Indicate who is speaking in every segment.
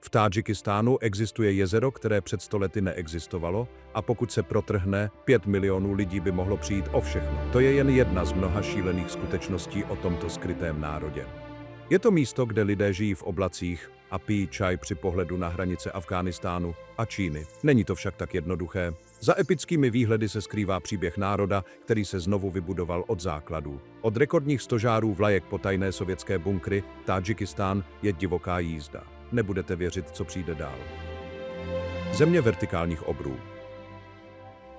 Speaker 1: V Tádžikistánu existuje jezero, které před 100 lety neexistovalo, a pokud se protrhne, 5 milionů lidí by mohlo přijít o všechno. To je jen jedna z mnoha šílených skutečností o tomto skrytém národě. Je to místo, kde lidé žijí v oblacích a pijí čaj při pohledu na hranice Afghánistánu a Číny. Není to však tak jednoduché. Za epickými výhledy se skrývá příběh národa, který se znovu vybudoval od základů. Od rekordních stožárů vlajek po tajné sovětské bunkry, Tádžikistán je divoká jízda. Nebudete věřit, co přijde dál. Země vertikálních obrů.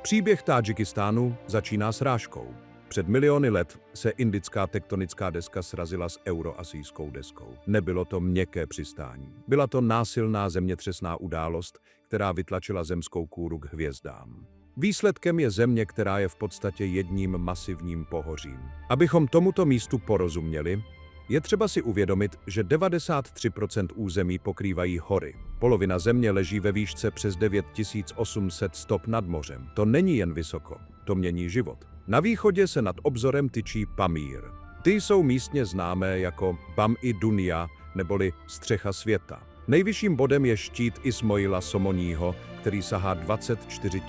Speaker 1: Příběh Tádžikistánu začíná srážkou. Před miliony let se indická tektonická deska srazila s euroasijskou deskou. Nebylo to měkké přistání. Byla to násilná zemětřesná událost, která vytlačila zemskou kůru k hvězdám. Výsledkem je země, která je v podstatě jedním masivním pohořím. Abychom tomuto místu porozuměli, je třeba si uvědomit, že 93% území pokrývají hory. Polovina země leží ve výšce přes 9800 stop nad mořem. To není jen vysoko, to mění život. Na východě se nad obzorem tyčí Pamír. Ty jsou místně známé jako Bam-i Dunia, neboli střecha světa. Nejvyšším bodem je štít Ismoila Somoního, který sahá 24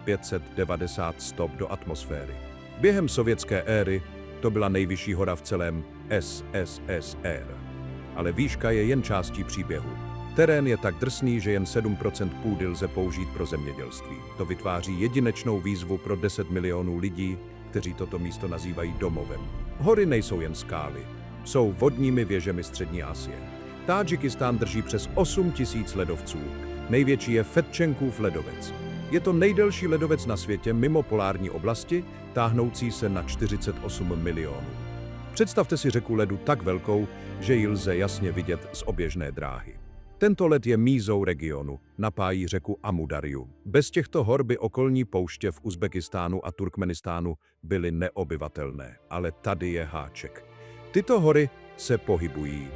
Speaker 1: 590 stop do atmosféry. Během sovětské éry to byla nejvyšší hora v celém SSSR. Ale výška je jen částí příběhu. Terén je tak drsný, že jen 7% půdy lze použít pro zemědělství. To vytváří jedinečnou výzvu pro 10 milionů lidí, kteří toto místo nazývají domovem. Hory nejsou jen skály, jsou vodními věžemi střední Asie. Tádžikistán drží přes 8 000 ledovců. Největší je Fetčenkův ledovec. Je to nejdelší ledovec na světě mimo polární oblasti, táhnoucí se na 48 milionů. Představte si řeku ledu tak velkou, že ji lze jasně vidět z oběžné dráhy. Tento led je mízou regionu, napájí řeku Amudarju. Bez těchto hor by okolní pouště v Uzbekistánu a Turkmenistánu byly neobyvatelné. Ale tady je háček. Tyto hory se pohybují.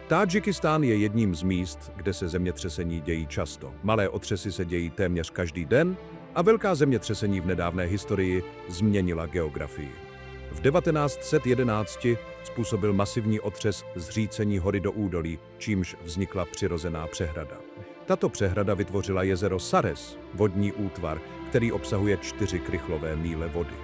Speaker 1: Tádžikistán je jedním z míst, kde se zemětřesení dějí často. Malé otřesy se dějí téměř každý den a velká zemětřesení v nedávné historii změnila geografii. V 1911 způsobil masivní otřes zřícení hory do údolí, čímž vznikla přirozená přehrada. Tato přehrada vytvořila jezero Sares, vodní útvar, který obsahuje 4 krychlové míle vody.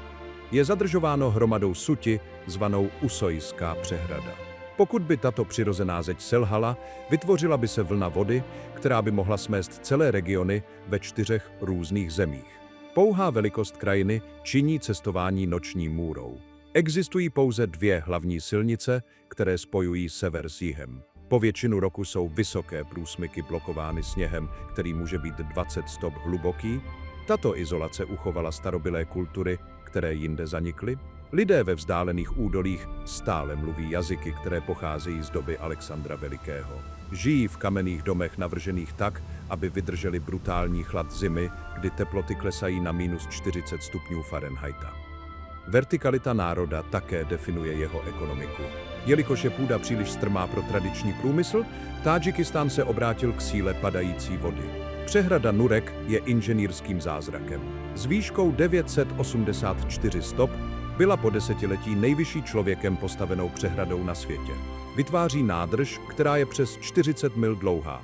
Speaker 1: Je zadržováno hromadou suti, zvanou Usojská přehrada. Pokud by tato přirozená zeď selhala, vytvořila by se vlna vody, která by mohla smést celé regiony ve 4 různých zemích. Pouhá velikost krajiny činí cestování noční můrou. Existují pouze 2 hlavní silnice, které spojují sever s jihem. Po většinu roku jsou vysoké průsmyky blokovány sněhem, který může být 20 stop hluboký. Tato izolace uchovala starobylé kultury, které jinde zanikly. Lidé ve vzdálených údolích stále mluví jazyky, které pocházejí z doby Alexandra Velikého. Žijí v kamenných domech navržených tak, aby vydrželi brutální chlad zimy, kdy teploty klesají na -40 stupňů Fahrenheita. Vertikalita národa také definuje jeho ekonomiku. Jelikož je půda příliš strmá pro tradiční průmysl, Tádžikistán se obrátil k síle padající vody. Přehrada Nurek je inženýrským zázrakem. S výškou 984 stop byla po desetiletí nejvyšší člověkem postavenou přehradou na světě. Vytváří nádrž, která je přes 40 mil dlouhá.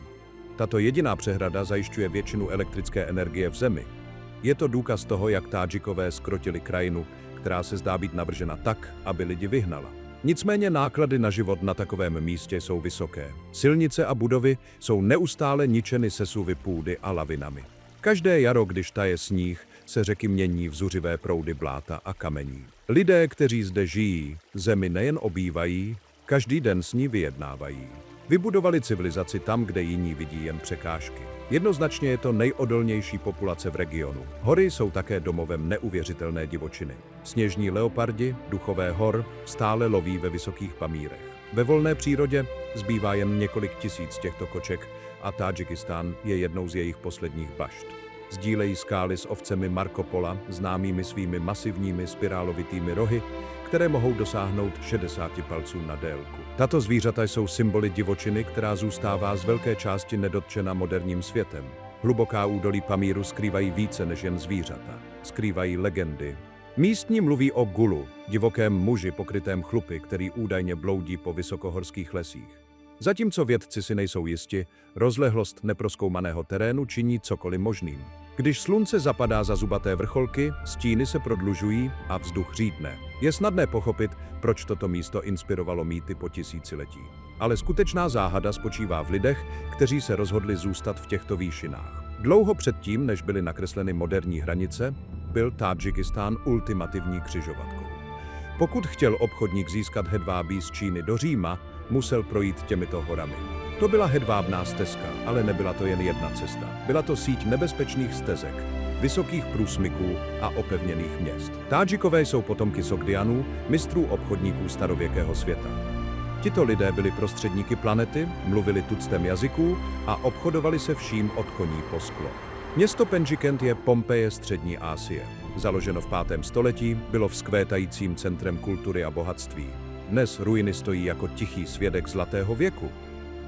Speaker 1: Tato jediná přehrada zajišťuje většinu elektrické energie v zemi. Je to důkaz toho, jak Tádžikové zkrotili krajinu, která se zdá být navržena tak, aby lidi vyhnala. Nicméně náklady na život na takovém místě jsou vysoké. Silnice a budovy jsou neustále ničeny sesuvy půdy a lavinami. Každé jaro, když taje sníh, se řeky mění v zuřivé proudy bláta a kamení. Lidé, kteří zde žijí, zemi nejen obývají, každý den s ní vyjednávají. Vybudovali civilizaci tam, kde jiní vidí jen překážky. Jednoznačně je to nejodolnější populace v regionu. Hory jsou také domovem neuvěřitelné divočiny. Sněžní leopardi, duchové hor, stále loví ve vysokých Pamírech. Ve volné přírodě zbývá jen několik tisíc těchto koček a Tádžikistán je jednou z jejich posledních bašt. Sdílejí skály s ovcemi Marco Pola, známými svými masivními spirálovitými rohy, které mohou dosáhnout 60 palců na délku. Tato zvířata jsou symboly divočiny, která zůstává z velké části nedotčena moderním světem. Hluboká údolí Pamíru skrývají více než jen zvířata. Skrývají legendy. Místní mluví o Gulu, divokém muži pokrytém chlupy, který údajně bloudí po vysokohorských lesích. Zatímco vědci si nejsou jisti, rozlehlost neprozkoumaného terénu činí cokoliv možným. Když slunce zapadá za zubaté vrcholky, stíny se prodlužují a vzduch řídne. Je snadné pochopit, proč toto místo inspirovalo mýty po tisíciletí. Ale skutečná záhada spočívá v lidech, kteří se rozhodli zůstat v těchto výšinách. Dlouho předtím, než byly nakresleny moderní hranice, byl Tádžikistán ultimativní křižovatkou. Pokud chtěl obchodník získat hedvábí z Číny do Říma, musel projít těmito horami. To byla hedvábná stezka, ale nebyla to jen jedna cesta. Byla to síť nebezpečných stezek, vysokých průsmyků a opevněných měst. Tádžikové jsou potomky Sogdianů, mistrů obchodníků starověkého světa. Tito lidé byli prostředníky planety, mluvili tuctem jazyků a obchodovali se vším od koní po sklo. Město Pendžikent je Pompeje střední Asie. Založeno v 5. století, bylo vzkvétajícím centrem kultury a bohatství. Dnes ruiny stojí jako tichý svědek zlatého věku.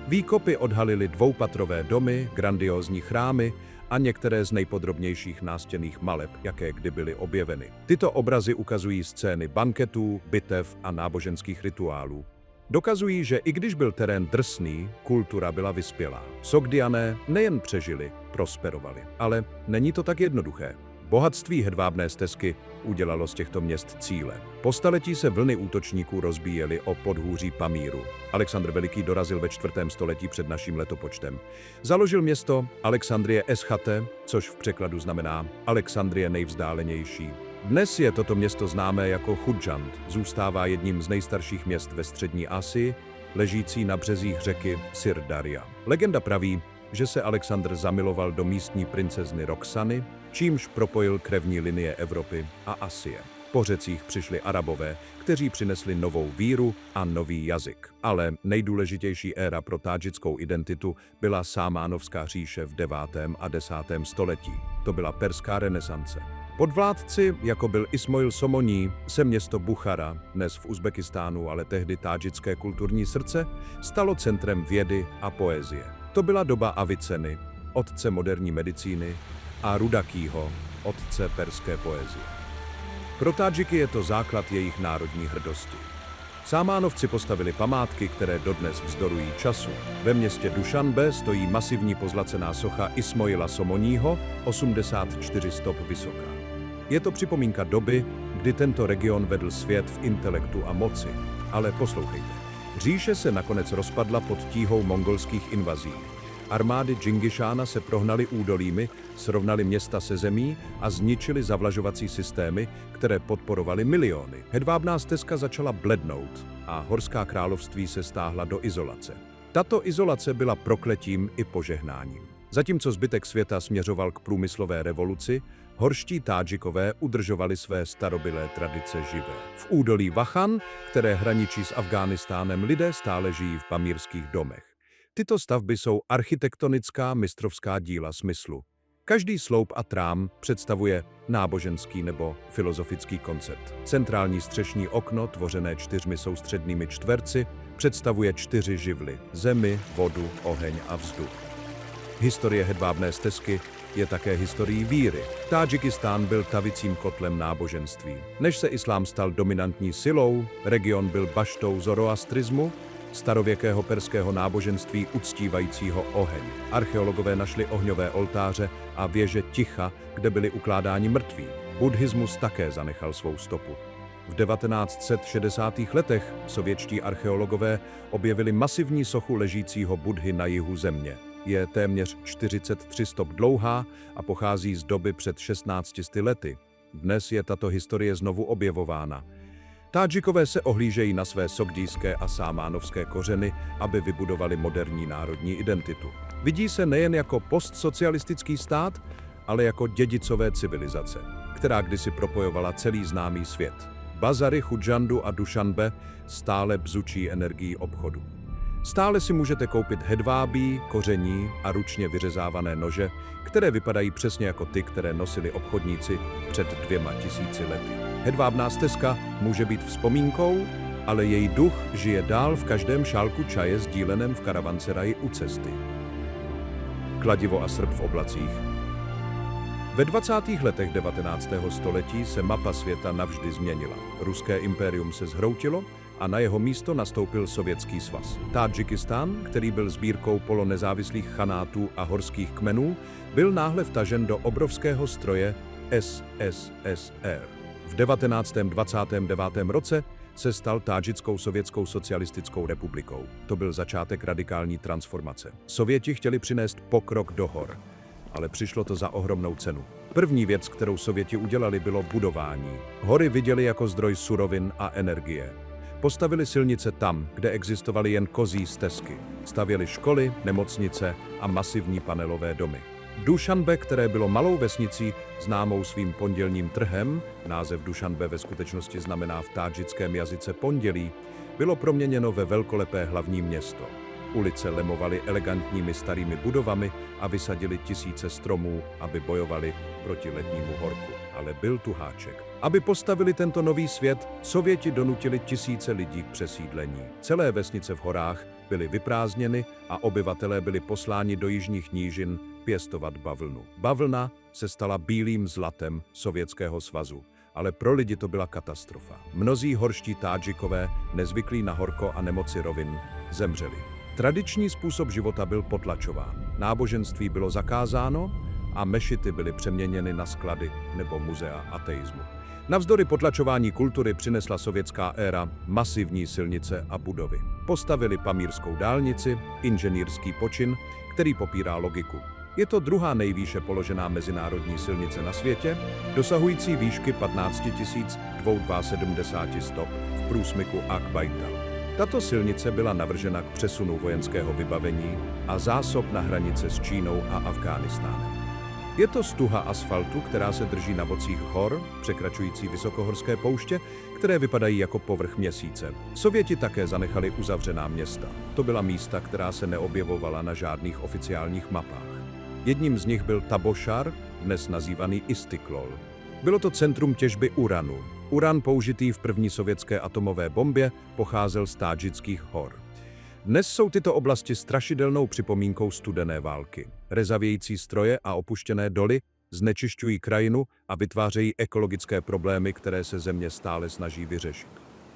Speaker 1: Výkopy odhalily dvoupatrové domy, grandiózní chrámy a některé z nejpodrobnějších nástěnných maleb, jaké kdy byly objeveny. Tyto obrazy ukazují scény banketů, bitev a náboženských rituálů. Dokazují, že i když byl terén drsný, kultura byla vyspělá. Sogdiané nejen přežili, prosperovali. Ale není to tak jednoduché. Bohatství hedvábné stezky udělalo z těchto měst cíle. Po staletí se vlny útočníků rozbíjely o podhůří Pamíru. Alexandr Veliký dorazil ve 4. století před naším letopočtem. Založil město Alexandrie Eschate, což v překladu znamená Alexandrie nejvzdálenější. Dnes je toto město známé jako Chudžant, zůstává jedním z nejstarších měst ve střední Asii, ležící na březích řeky Sirdaria. Legenda praví, že se Alexandr zamiloval do místní princezny Roxany, čímž propojil krevní linie Evropy a Asie. Po řecích přišli Arabové, kteří přinesli novou víru a nový jazyk. Ale nejdůležitější éra pro tádžickou identitu byla Sámánovská říše v 9. a 10. století. To byla perská renesance. Pod vládci, jako byl Ismoil Somoní, se město Buchara, dnes v Uzbekistánu, ale tehdy tádžické kulturní srdce, stalo centrem vědy a poezie. To byla doba Aviceny, otce moderní medicíny, a Rudakýho, otce perské poezie. Pro Tádžiky je to základ jejich národní hrdosti. Sámánovci postavili památky, které dodnes vzdorují času. Ve městě Dušanbe stojí masivní pozlacená socha Ismoila Somoního, 84 stop vysoká. Je to připomínka doby, kdy tento region vedl svět v intelektu a moci. Ale poslouchejte. Říše se nakonec rozpadla pod tíhou mongolských invazí. Armády Džingišána se prohnaly údolími, srovnaly města se zemí a zničily zavlažovací systémy, které podporovaly miliony. Hedvábná stezka začala blednout a horská království se stáhla do izolace. Tato izolace byla prokletím i požehnáním. Zatímco zbytek světa směřoval k průmyslové revoluci, horští Tádžikové udržovali své starobylé tradice živé. V údolí Vachan, které hraničí s Afghánistánem, lidé stále žijí v pamírských domech. Tyto stavby jsou architektonická mistrovská díla smyslu. Každý sloup a trám představuje náboženský nebo filozofický koncept. Centrální střešní okno, tvořené 4 soustřednými čtverci, představuje 4 živly – zemi, vodu, oheň a vzduch. Historie hedvábné stezky je také historií víry. Tádžikistán byl tavicím kotlem náboženství. Než se islám stal dominantní silou, region byl baštou zoroastrismu, starověkého perského náboženství uctívajícího oheň. Archeologové našli ohňové oltáře a věže ticha, kde byli ukládáni mrtví. Buddhismus také zanechal svou stopu. V 1960. letech sovětští archeologové objevili masivní sochu ležícího Buddhy na jihu země. Je téměř 43 stop dlouhá a pochází z doby před 16 lety. Dnes je tato historie znovu objevována. Tádžikové se ohlížejí na své sogdijské a sámánovské kořeny, aby vybudovali moderní národní identitu. Vidí se nejen jako postsocialistický stát, ale jako dědicové civilizace, která kdysi propojovala celý známý svět. Bazary Chudžandu a Dušanbe stále bzučí energií obchodu. Stále si můžete koupit hedvábí, koření a ručně vyřezávané nože, které vypadají přesně jako ty, které nosili obchodníci před 2000 lety. Hedvábná stezka může být vzpomínkou, ale její duch žije dál v každém šálku čaje sdíleném v karavanseraji u cesty. Kladivo a srp v oblacích. Ve 20. letech 19. století se mapa světa navždy změnila. Ruské impérium se zhroutilo a na jeho místo nastoupil Sovětský svaz. Tádžikistán, který byl sbírkou polonezávislých chanátů a horských kmenů, byl náhle vtažen do obrovského stroje SSSR. V 1929 roce se stal Tádžickou sovětskou socialistickou republikou. To byl začátek radikální transformace. Sověti chtěli přinést pokrok do hor, ale přišlo to za ohromnou cenu. První věc, kterou Sověti udělali, bylo budování. Hory viděli jako zdroj surovin a energie. Postavili silnice tam, kde existovaly jen kozí stezky. Stavěli školy, nemocnice a masivní panelové domy. Dušanbe, které bylo malou vesnicí známou svým pondělním trhem, název Dušanbe ve skutečnosti znamená v tádžickém jazyce pondělí, bylo proměněno ve velkolepé hlavní město. Ulice lemovaly elegantními starými budovami a vysadili tisíce stromů, aby bojovali proti letnímu horku. Ale byl tu háček. Aby postavili tento nový svět, Sověti donutili tisíce lidí k přesídlení. Celé vesnice v horách byly vyprázdněny a obyvatelé byli posláni do jižních nížin pěstovat bavlnu. Bavlna se stala bílým zlatem Sovětského svazu, ale pro lidi to byla katastrofa. Mnozí horští Tádžikové, nezvyklí na horko a nemoci rovin, zemřeli. Tradiční způsob života byl potlačován. Náboženství bylo zakázáno a mešity byly přeměněny na sklady nebo muzea ateismu. Navzdory potlačování kultury přinesla sovětská éra masivní silnice a budovy. Postavili Pamírskou dálnici, inženýrský počin, který popírá logiku. Je to druhá nejvýše položená mezinárodní silnice na světě, dosahující výšky 15 272 stop v průsmyku Ak-Bajtal. Tato silnice byla navržena k přesunu vojenského vybavení a zásob na hranice s Čínou a Afghánistánem. Je to stuha asfaltu, která se drží na bocích hor, překračující vysokohorské pouště, které vypadají jako povrch měsíce. Sověti také zanechali uzavřená města. To byla místa, která se neobjevovala na žádných oficiálních mapách. Jedním z nich byl Tabošar, dnes nazývaný Istiklol. Bylo to centrum těžby uranu. Uran použitý v první sovětské atomové bombě pocházel z Tádžických hor. Dnes jsou tyto oblasti strašidelnou připomínkou studené války. Rezavějící stroje a opuštěné doly znečišťují krajinu a vytvářejí ekologické problémy, které se země stále snaží vyřešit.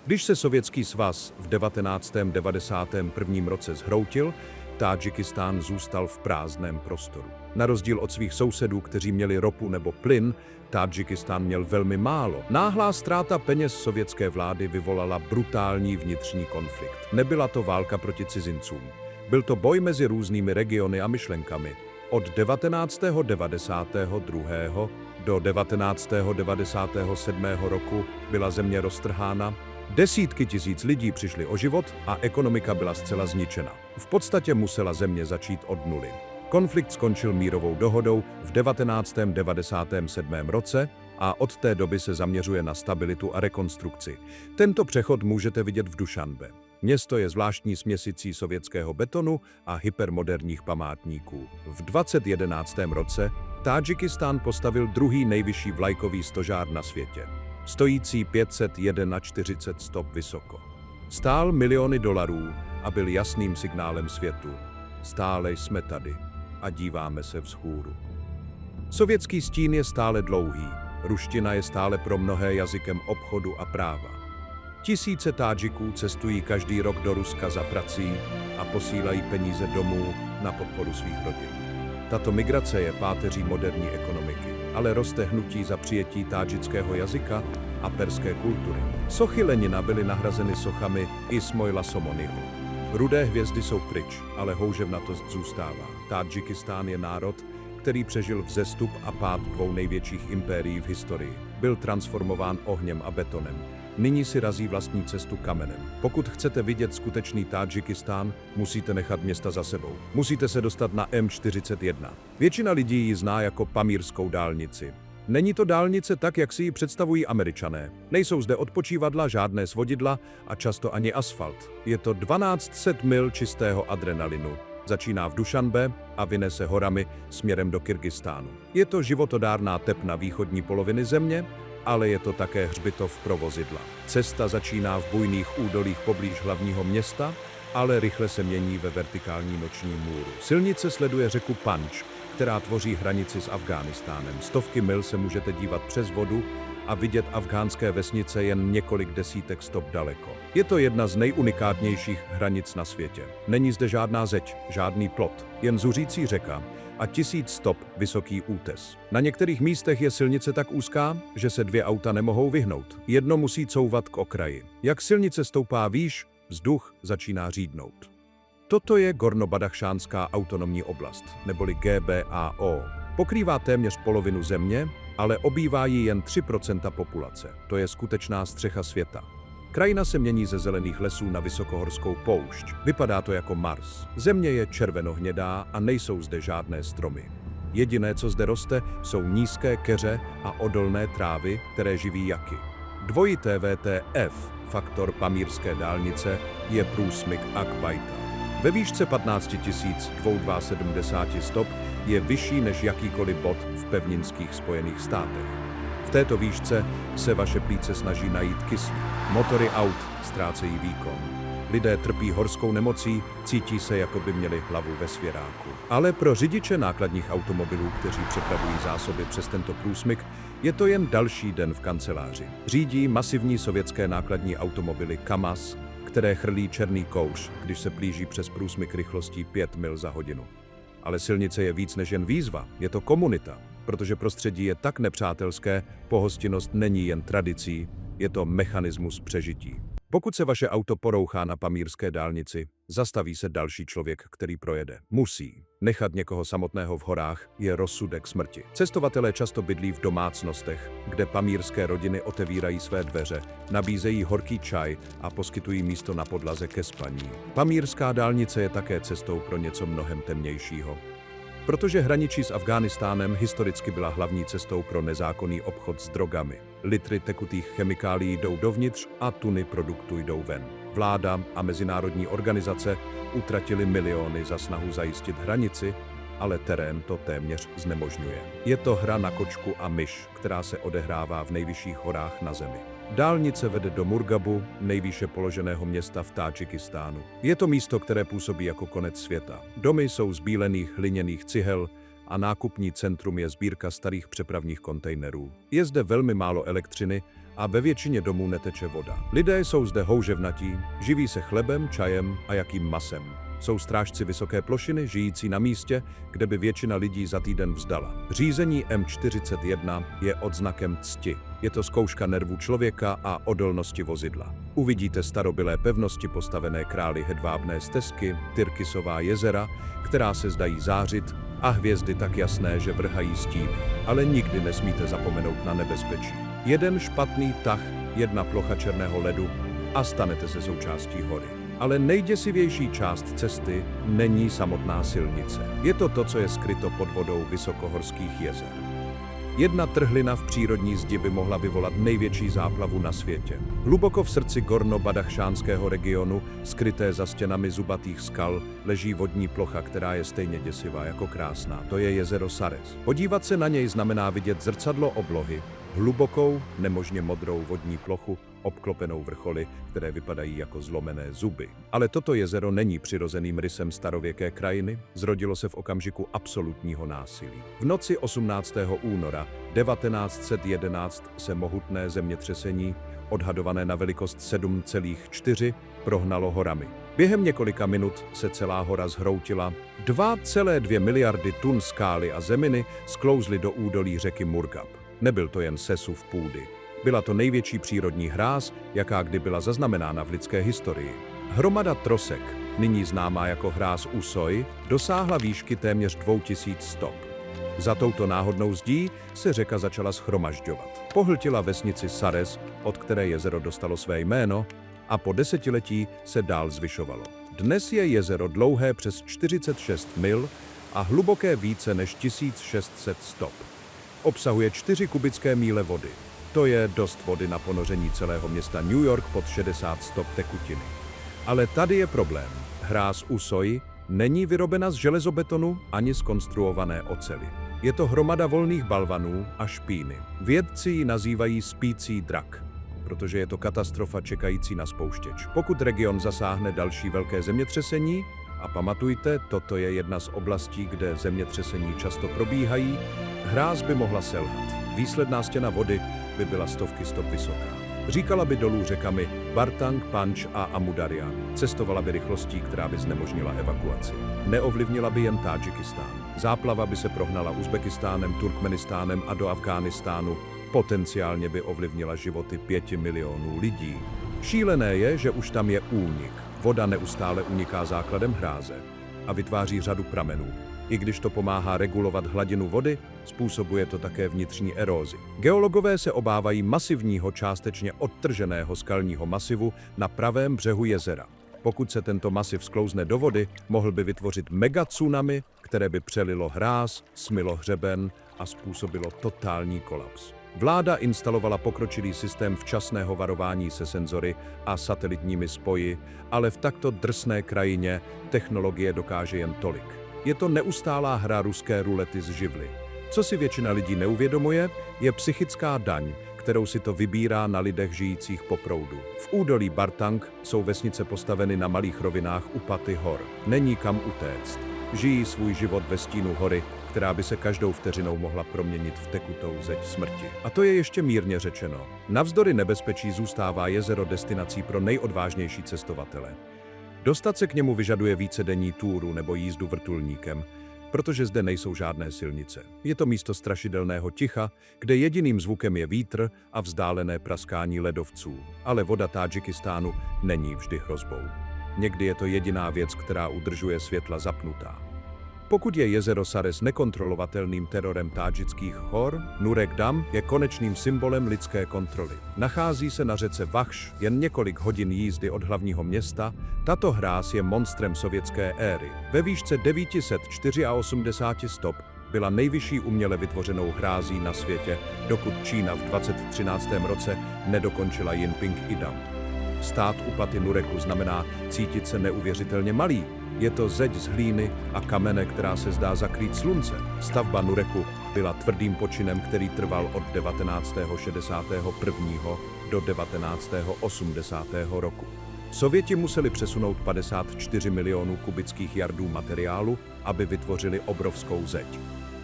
Speaker 1: Když se Sovětský svaz v 1991 roce zhroutil, Tádžikistán zůstal v prázdném prostoru. Na rozdíl od svých sousedů, kteří měli ropu nebo plyn, Tádžikistán měl velmi málo. Náhlá ztráta peněz sovětské vlády vyvolala brutální vnitřní konflikt. Nebyla to válka proti cizincům. Byl to boj mezi různými regiony a myšlenkami. Od 1992. do 1997. roku byla země roztrhána, desítky tisíc lidí přišly o život a ekonomika byla zcela zničena. V podstatě musela země začít od nuly. Konflikt skončil mírovou dohodou v 1997 roce a od té doby se zaměřuje na stabilitu a rekonstrukci. Tento přechod můžete vidět v Dušanbe. Město je zvláštní směsicí sovětského betonu a hypermoderních památníků. V 2011 roce Tádžikistán postavil druhý nejvyšší vlajkový stožár na světě, stojící 541 stop vysoko. Stál miliony dolarů a byl jasným signálem světu. Stále jsme tady a díváme se vzhůru. Sovětský stín je stále dlouhý, ruština je stále pro mnohé jazykem obchodu a práva. Tisíce Tádžiků cestují každý rok do Ruska za prací a posílají peníze domů na podporu svých rodin. Tato migrace je páteří moderní ekonomiky, ale roste hnutí za přijetí tádžického jazyka a perské kultury. Sochy Lenina byly nahrazeny sochami Ismoila Somonyho. Rudé hvězdy jsou pryč, ale houževnatost zůstává. Tádžikistán je národ, který přežil vzestup a pád dvou největších impérií v historii. Byl transformován ohněm a betonem. Nyní si razí vlastní cestu kamenem. Pokud chcete vidět skutečný Tádžikistán, musíte nechat města za sebou. Musíte se dostat na M41. Většina lidí ji zná jako Pamírskou dálnici. Není to dálnice tak, jak si ji představují Američané. Nejsou zde odpočívadla, žádné svodidla a často ani asfalt. Je to 1200 mil čistého adrenalinu. Začíná v Dušanbe a vyne se horami směrem do Kyrgyzstánu. Je to životodárná tepna východní poloviny země, ale je to také hřbitov pro vozidla. Cesta začíná v bujných údolích poblíž hlavního města, ale rychle se mění ve vertikální noční můru. Silnice sleduje řeku Panč, která tvoří hranici s Afghánistánem. Stovky mil se můžete dívat přes vodu a vidět afghánské vesnice jen několik desítek stop daleko. Je to jedna z nejunikátnějších hranic na světě. Není zde žádná zeď, žádný plot, jen zuřící řeka a 1000 stop vysoký útes. Na některých místech je silnice tak úzká, že se 2 auta nemohou vyhnout. Jedno musí couvat k okraji. Jak silnice stoupá výš, vzduch začíná řídnout. Toto je Gorno-Badachšánská autonomní oblast, neboli GBAO. Pokrývá téměř polovinu země, ale obývá ji jen 3% populace. To je skutečná střecha světa. Krajina se mění ze zelených lesů na vysokohorskou poušť. Vypadá to jako Mars. Země je červenohnědá a nejsou zde žádné stromy. Jediné, co zde roste, jsou nízké keře a odolné trávy, které živí jaky. Dvojité VTF, faktor pamírské dálnice, je průsmyk Akbajta. Ve výšce 15 272 stop je vyšší než jakýkoliv bod v pevninských Spojených státech. V této výšce se vaše plíce snaží najít kyslík. Motory aut ztrácejí výkon. Lidé trpí horskou nemocí, cítí se, jako by měli hlavu ve svěráku. Ale pro řidiče nákladních automobilů, kteří přepravují zásoby přes tento průsmyk, je to jen další den v kanceláři. Řídí masivní sovětské nákladní automobily KAMAZ, které chrlí černý kouř, když se plíží přes průsmyk rychlostí 5 mil za hodinu. Ale silnice je víc než jen výzva, je to komunita, protože prostředí je tak nepřátelské, pohostinnost není jen tradicí, je to mechanismus přežití. Pokud se vaše auto porouchá na pamírské dálnici, zastaví se další člověk, který projede. Musí. Nechat někoho samotného v horách je rozsudek smrti. Cestovatelé často bydlí v domácnostech, kde pamírské rodiny otevírají své dveře, nabízejí horký čaj a poskytují místo na podlaze ke spaní. Pamírská dálnice je také cestou pro něco mnohem temnějšího. Protože hraničí s Afghánistánem, historicky byla hlavní cestou pro nezákonný obchod s drogami. Litry tekutých chemikálií jdou dovnitř a tuny produktů jdou ven. Vláda a mezinárodní organizace utratily miliony za snahu zajistit hranici, ale terén to téměř znemožňuje. Je to hra na kočku a myš, která se odehrává v nejvyšších horách na zemi. Dálnice vede do Murgabu, nejvýše položeného města v Tádžikistánu. Je to místo, které působí jako konec světa. Domy jsou z bílených hliněných cihel a nákupní centrum je sbírka starých přepravních kontejnerů. Je zde velmi málo elektřiny a ve většině domů neteče voda. Lidé jsou zde houževnatí, živí se chlebem, čajem a jakým masem. Jsou strážci vysoké plošiny, žijící na místě, kde by většina lidí za týden vzdala. Řízení M41 je odznakem cti. Je to zkouška nervů člověka a odolnosti vozidla. Uvidíte starobylé pevnosti postavené králi hedvábné stezky, Tyrkisová jezera, která se zdají zářit, a hvězdy tak jasné, že vrhají stíny. Ale nikdy nesmíte zapomenout na nebezpečí. Jeden špatný tah, jedna plocha černého ledu a stanete se součástí hory. Ale nejděsivější část cesty není samotná silnice. Je to to, co je skryto pod vodou vysokohorských jezer. Jedna trhlina v přírodní zdi by mohla vyvolat největší záplavu na světě. Hluboko v srdci Gorno-Badachšánského regionu, skryté za stěnami zubatých skal, leží vodní plocha, která je stejně děsivá jako krásná. To je jezero Sarez. Podívat se na něj znamená vidět zrcadlo oblohy, hlubokou, nemožně modrou vodní plochu, obklopenou vrcholy, které vypadají jako zlomené zuby. Ale toto jezero není přirozeným rysem starověké krajiny, zrodilo se v okamžiku absolutního násilí. V noci 18. února 1911 se mohutné zemětřesení, odhadované na velikost 7,4, prohnalo horami. Během několika minut se celá hora zhroutila, 2,2 miliardy tun skály a zeminy sklouzly do údolí řeky Murgab. Nebyl to jen sesuv půdy. Byla to největší přírodní hráz, jaká kdy byla zaznamenána v lidské historii. Hromada trosek, nyní známá jako hráz Usoj, dosáhla výšky téměř 2000 stop. Za touto náhodnou zdí se řeka začala shromažďovat. Pohltila vesnici Sarez, od které jezero dostalo své jméno, a po desetiletí se dál zvyšovalo. Dnes je jezero dlouhé přes 46 mil a hluboké více než 1600 stop. Obsahuje 4 kubické míle vody. To je dost vody na ponoření celého města New York pod 60 stop tekutiny. Ale tady je problém. Hráz Usoj není vyrobena z železobetonu ani z konstruované oceli. Je to hromada volných balvanů a špíny. Vědci ji nazývají spící drak, protože je to katastrofa čekající na spouštěč. Pokud region zasáhne další velké zemětřesení, a pamatujte, toto je jedna z oblastí, kde zemětřesení často probíhají, hráz by mohla selhat. Výsledná stěna vody by byla stovky stop vysoká. Říkala by dolů řekami Bartang, Panč a Amudarja. Cestovala by rychlostí, která by znemožnila evakuaci. Neovlivnila by jen Tádžikistán. Záplava by se prohnala Uzbekistánem, Turkmenistánem a do Afghánistánu. Potenciálně by ovlivnila životy 5 milionů lidí. Šílené je, že už tam je únik. Voda neustále uniká základem hráze a vytváří řadu pramenů. I když to pomáhá regulovat hladinu vody, způsobuje to také vnitřní erózi. Geologové se obávají masivního, částečně odtrženého skalního masivu na pravém břehu jezera. Pokud se tento masiv sklouzne do vody, mohl by vytvořit megatsunami, které by přelilo hráz, smylo hřeben a způsobilo totální kolaps. Vláda instalovala pokročilý systém včasného varování se senzory a satelitními spoji, ale v takto drsné krajině technologie dokáže jen tolik. Je to neustálá hra ruské rulety z živly. Co si většina lidí neuvědomuje, je psychická daň, kterou si to vybírá na lidech žijících po proudu. V údolí Bartang jsou vesnice postaveny na malých rovinách u paty hor. Není kam utéct. Žijí svůj život ve stínu hory, která by se každou vteřinou mohla proměnit v tekutou zeď smrti. A to je ještě mírně řečeno. Navzdory nebezpečí zůstává jezero destinací pro nejodvážnější cestovatele. Dostat se k němu vyžaduje vícedenní túru nebo jízdu vrtulníkem, protože zde nejsou žádné silnice. Je to místo strašidelného ticha, kde jediným zvukem je vítr a vzdálené praskání ledovců. Ale voda Tádžikistánu není vždy hrozbou. Někdy je to jediná věc, která udržuje světla zapnutá. Pokud je jezero Sares nekontrolovatelným terorem tádžických hor, Nurek Dam je konečným symbolem lidské kontroly. Nachází se na řece Vachš, jen několik hodin jízdy od hlavního města. Tato hráz je monstrem sovětské éry. Ve výšce 984 stop byla nejvyšší uměle vytvořenou hrází na světě, dokud Čína v 2013 roce nedokončila Jinping i Dam. Stát u paty Nureku znamená cítit se neuvěřitelně malý. Je to zeď z hlíny a kamene, která se zdá zakrýt slunce. Stavba Nureku byla tvrdým počinem, který trval od 1961. do 1980. roku. Sověti museli přesunout 54 milionů kubických jardů materiálu, aby vytvořili obrovskou zeď.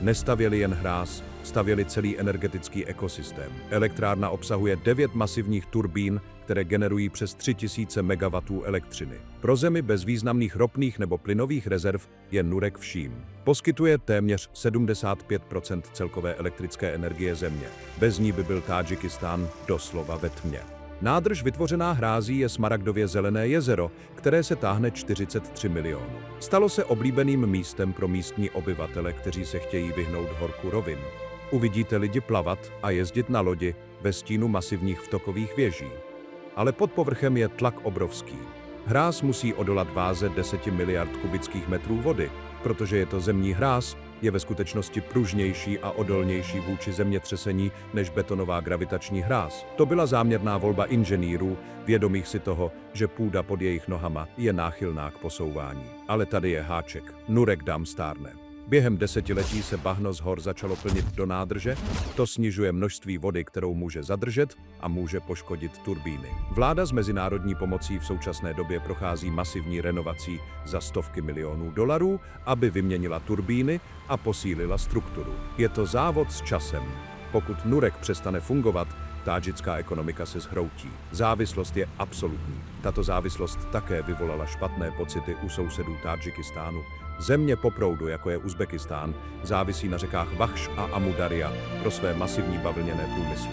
Speaker 1: Nestavěli jen hráz, stavěli celý energetický ekosystém. Elektrárna obsahuje 9 masivních turbín, které generují přes 3000 MW elektřiny. Pro zemi bez významných ropných nebo plynových rezerv je Nurek vším. Poskytuje téměř 75% celkové elektrické energie země. Bez ní by byl Tádžikistán doslova ve tmě. Nádrž vytvořená hrází je smaragdově zelené jezero, které se táhne 43 milionů. Stalo se oblíbeným místem pro místní obyvatele, kteří se chtějí vyhnout horku rovin. Uvidíte lidi plavat a jezdit na lodi ve stínu masivních vtokových věží. Ale pod povrchem je tlak obrovský. Hráz musí odolat váze 10 miliard kubických metrů vody, protože je to zemní hráz, je ve skutečnosti pružnější a odolnější vůči zemětřesení než betonová gravitační hráz. To byla záměrná volba inženýrů, vědomých si toho, že půda pod jejich nohama je náchylná k posouvání. Ale tady je háček. Nurek Dam stárne. Během desetiletí se bahno z hor začalo plnit do nádrže, to snižuje množství vody, kterou může zadržet a může poškodit turbíny. Vláda s mezinárodní pomocí v současné době prochází masivní renovací za stovky milionů dolarů, aby vyměnila turbíny a posílila strukturu. Je to závod s časem. Pokud Nurek přestane fungovat, tádžická ekonomika se zhroutí. Závislost je absolutní. Tato závislost také vyvolala špatné pocity u sousedů Tádžikistánu. Země po proudu, jako je Uzbekistán, závisí na řekách Vachš a Amudarja pro své masivní bavlněné průmysly.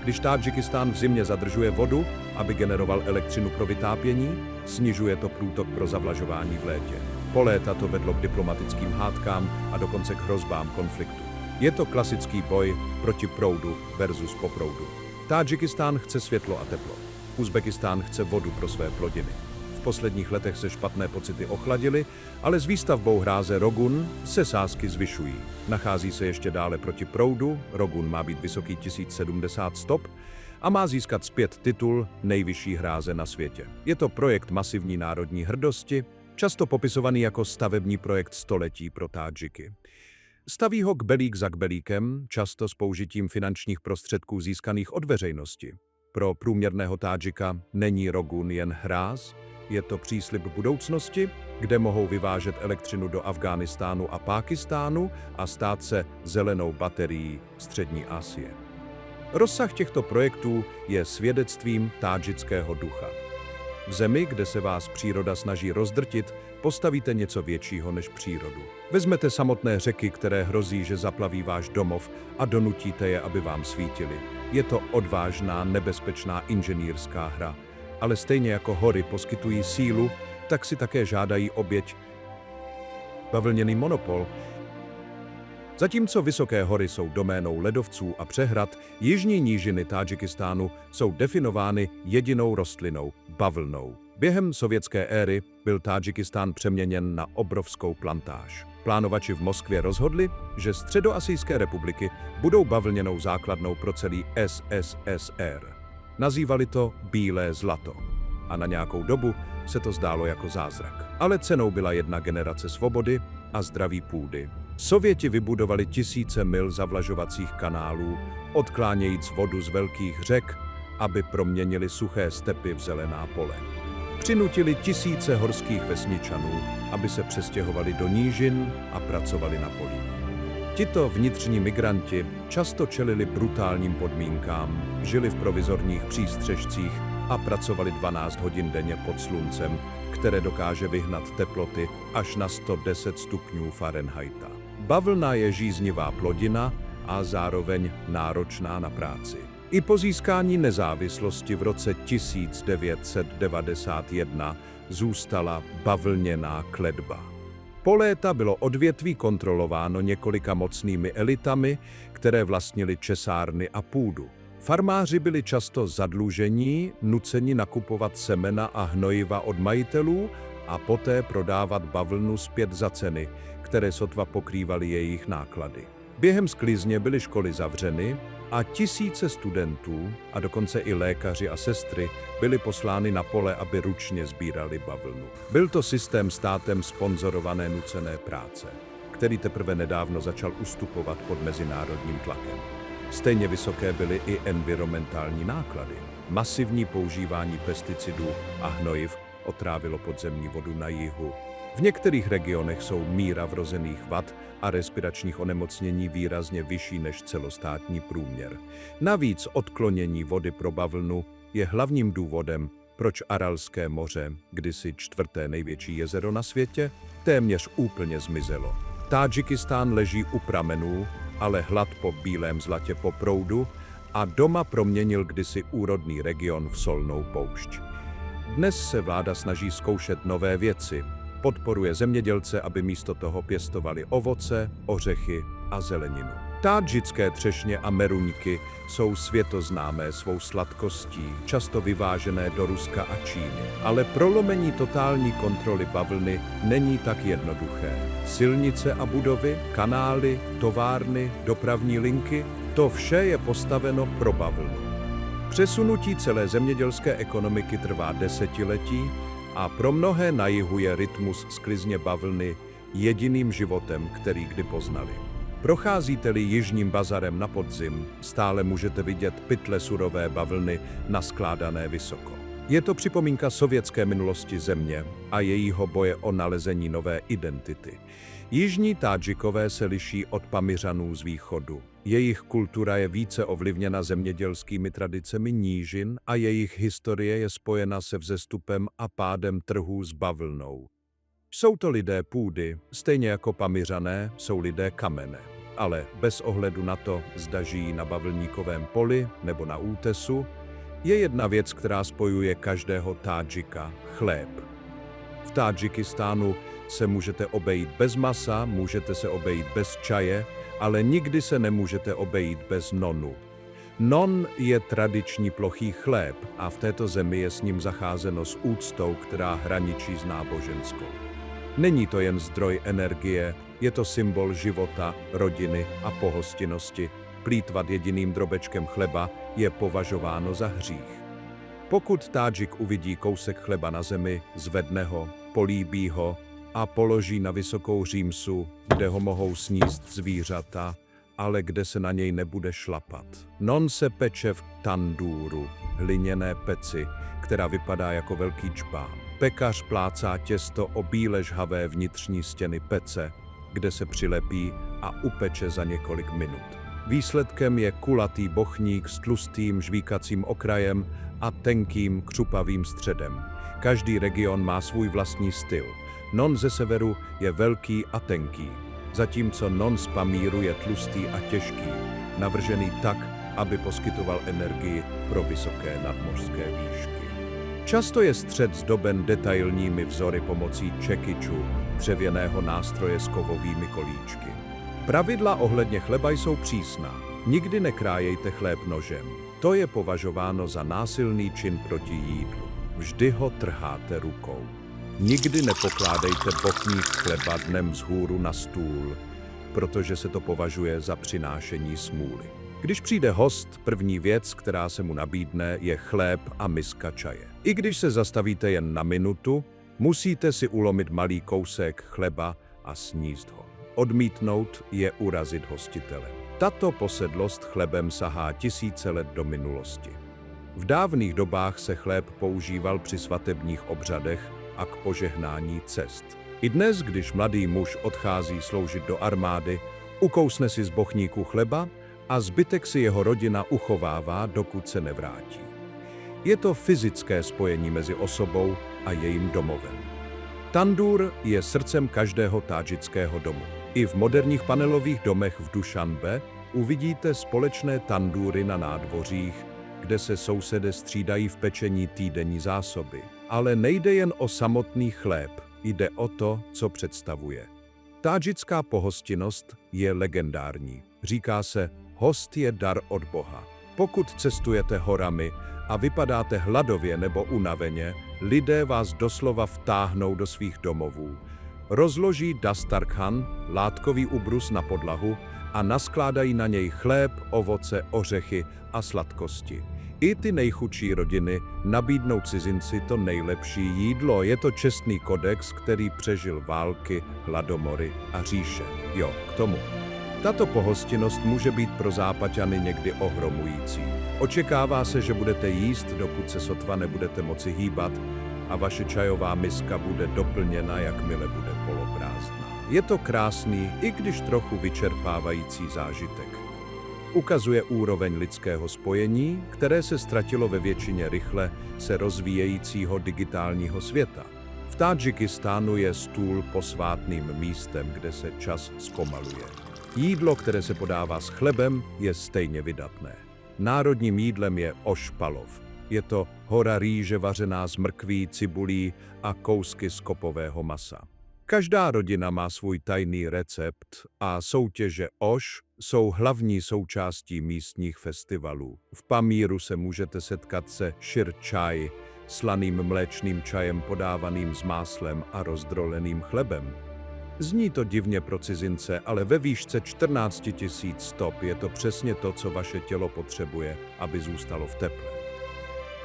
Speaker 1: Když Tádžikistán v zimě zadržuje vodu, aby generoval elektřinu pro vytápění, snižuje to průtok pro zavlažování v létě. Po léta to vedlo k diplomatickým hádkám a dokonce k hrozbám konfliktu. Je to klasický boj proti proudu versus po proudu. Tádžikistán chce světlo a teplo. Uzbekistán chce vodu pro své plodiny. V posledních letech se špatné pocity ochladily, ale s výstavbou hráze Rogun se sázky zvyšují. Nachází se ještě dále proti proudu, Rogun má být vysoký 1070 stop a má získat zpět titul nejvyšší hráze na světě. Je to projekt masivní národní hrdosti, často popisovaný jako stavební projekt století pro Tádžiky. Staví ho kbelík za kbelíkem, často s použitím finančních prostředků získaných od veřejnosti. Pro průměrného Tádžika není Rogun jen hráz, je to příslib budoucnosti, kde mohou vyvážet elektřinu do Afghánistánu a Pákistánu a stát se zelenou baterií Střední Asie. Rozsah těchto projektů je svědectvím tádžického ducha. V zemi, kde se vás příroda snaží rozdrtit, postavíte něco většího než přírodu. Vezmete samotné řeky, které hrozí, že zaplaví váš domov, a donutíte je, aby vám svítily. Je to odvážná, nebezpečná inženýrská hra, ale stejně jako hory poskytují sílu, tak si také žádají oběť. Bavlněný monopol. Zatímco vysoké hory jsou doménou ledovců a přehrad, jižní nížiny Tádžikistánu jsou definovány jedinou rostlinou – bavlnou. Během sovětské éry byl Tádžikistán přeměněn na obrovskou plantáž. Plánovači v Moskvě rozhodli, že Středoasijské republiky budou bavlněnou základnou pro celý SSSR. Nazývali to bílé zlato. A na nějakou dobu se to zdálo jako zázrak. Ale cenou byla jedna generace svobody a zdraví půdy. Sověti vybudovali tisíce mil zavlažovacích kanálů, odklánějíc vodu z velkých řek, aby proměnili suché stepy v zelená pole. Přinutili tisíce horských vesničanů, aby se přestěhovali do nížin a pracovali na polích. Tito vnitřní migranti často čelili brutálním podmínkám, žili v provizorních přístřešcích a pracovali 12 hodin denně pod sluncem, které dokáže vyhnat teploty až na 110 stupňů Fahrenheita. Bavlna je žíznivá plodina a zároveň náročná na práci. I po získání nezávislosti v roce 1991 zůstala bavlněná kletba. Po léta bylo odvětví kontrolováno několika mocnými elitami, které vlastnily česárny a půdu. Farmáři byli často zadlužení, nuceni nakupovat semena a hnojiva od majitelů a poté prodávat bavlnu zpět za ceny, které sotva pokrývaly jejich náklady. Během sklizně byly školy zavřeny a tisíce studentů, a dokonce i lékaři a sestry, byli poslány na pole, aby ručně sbírali bavlnu. Byl to systém státem sponzorované nucené práce, který teprve nedávno začal ustupovat pod mezinárodním tlakem. Stejně vysoké byly i environmentální náklady. Masivní používání pesticidů a hnojiv otrávilo podzemní vodu na jihu. V některých regionech jsou míra vrozených vad a respiračních onemocnění výrazně vyšší než celostátní průměr. Navíc odklonění vody pro bavlnu je hlavním důvodem, proč Aralské moře, kdysi 4. největší jezero na světě, téměř úplně zmizelo. Tádžikistán leží u pramenů, ale hlad po bílém zlatě po proudu a doma proměnil kdysi úrodný region v solnou poušť. Dnes se vláda snaží zkoušet nové věci. Podporuje zemědělce, aby místo toho pěstovali ovoce, ořechy a zeleninu. Tádžické třešně a meruňky jsou světoznámé svou sladkostí, často vyvážené do Ruska a Číny. Ale prolomení totální kontroly bavlny není tak jednoduché. Silnice a budovy, kanály, továrny, dopravní linky, to vše je postaveno pro bavlnu. Přesunutí celé zemědělské ekonomiky trvá desetiletí a pro mnohé na jihu je rytmus sklizně bavlny jediným životem, který kdy poznali. Procházíte-li jižním bazarem na podzim, stále můžete vidět pytle surové bavlny naskládané vysoko. Je to připomínka sovětské minulosti země a jejího boje o nalezení nové identity. Jižní Tádžikové se liší od Pamiřanů z východu. Jejich kultura je více ovlivněna zemědělskými tradicemi nížin a jejich historie je spojena se vzestupem a pádem trhů s bavlnou. Jsou to lidé půdy, stejně jako Pamiřané jsou lidé kamene. Ale bez ohledu na to, zda žijí na bavlníkovém poli nebo na útesu, je jedna věc, která spojuje každého Tádžika – chléb. V Tádžikistánu se můžete obejít bez masa, můžete se obejít bez čaje, ale nikdy se nemůžete obejít bez nonu. Non je tradiční plochý chléb a v této zemi je s ním zacházeno s úctou, která hraničí s náboženskou. Není to jen zdroj energie, je to symbol života, rodiny a pohostinnosti. Plýtvat jediným drobečkem chleba je považováno za hřích. Pokud Tádžik uvidí kousek chleba na zemi, zvedne ho, políbí ho a položí na vysokou římsu, kde ho mohou sníst zvířata, ale kde se na něj nebude šlapat. Non se peče v tandúru, hliněné peci, která vypadá jako velký čbán. Pekař plácá těsto o bíle žhavé vnitřní stěny pece, kde se přilepí a upeče za několik minut. Výsledkem je kulatý bochník s tlustým žvíkacím okrajem a tenkým křupavým středem. Každý region má svůj vlastní styl. Non ze severu je velký a tenký, zatímco non z Pamíru je tlustý a těžký, navržený tak, aby poskytoval energii pro vysoké nadmořské výšky. Často je střed zdoben detailními vzory pomocí čekyču, dřevěného nástroje s kovovými kolíčky. Pravidla ohledně chleba jsou přísná. Nikdy nekrájejte chléb nožem. To je považováno za násilný čin proti jídlu. Vždy ho trháte rukou. Nikdy nepokládejte bochník chleba dnem vzhůru na stůl, protože se to považuje za přinášení smůly. Když přijde host, první věc, která se mu nabídne, je chléb a miska čaje. I když se zastavíte jen na minutu, musíte si ulomit malý kousek chleba a sníst ho. Odmítnout je urazit hostitele. Tato posedlost chlebem sahá tisíce let do minulosti. V dávných dobách se chléb používal při svatebních obřadech a k požehnání cest. I dnes, když mladý muž odchází sloužit do armády, ukousne si z bochníku chleba a zbytek si jeho rodina uchovává, dokud se nevrátí. Je to fyzické spojení mezi osobou a jejím domovem. Tandur je srdcem každého tádžického domu. I v moderních panelových domech v Dušanbe uvidíte společné tandúry na nádvořích, kde se sousedé střídají v pečení týdenní zásoby. Ale nejde jen o samotný chléb, jde o to, co představuje. Tádžická pohostinnost je legendární. Říká se, host je dar od Boha. Pokud cestujete horami a vypadáte hladově nebo unaveně, lidé vás doslova vtáhnou do svých domovů. Rozloží dastarkhan, látkový ubrus na podlahu a naskládají na něj chléb, ovoce, ořechy a sladkosti. I ty nejchudší rodiny nabídnou cizinci to nejlepší jídlo. Je to čestný kodex, který přežil války, hladomory a říše. Jo, k tomu. Tato pohostinnost může být pro Zápaťany někdy ohromující. Očekává se, že budete jíst, dokud se sotva nebudete moci hýbat a vaše čajová miska bude doplněna, jakmile bude poloprázdná. Je to krásný, i když trochu vyčerpávající zážitek. Ukazuje úroveň lidského spojení, které se ztratilo ve většině rychle se rozvíjejícího digitálního světa. V Tádžikistánu je stůl posvátným místem, kde se čas zpomaluje. Jídlo, které se podává s chlebem, je stejně vydatné. Národním jídlem je ošpalov. Je to hora rýže vařená z mrkví, cibulí a kousky z kopového masa. Každá rodina má svůj tajný recept a soutěže oš jsou hlavní součástí místních festivalů. V Pamíru se můžete setkat se šir čaj, slaným mléčným čajem podávaným s máslem a rozdroleným chlebem. Zní to divně pro cizince, ale ve výšce 14 000 stop je to přesně to, co vaše tělo potřebuje, aby zůstalo v teple.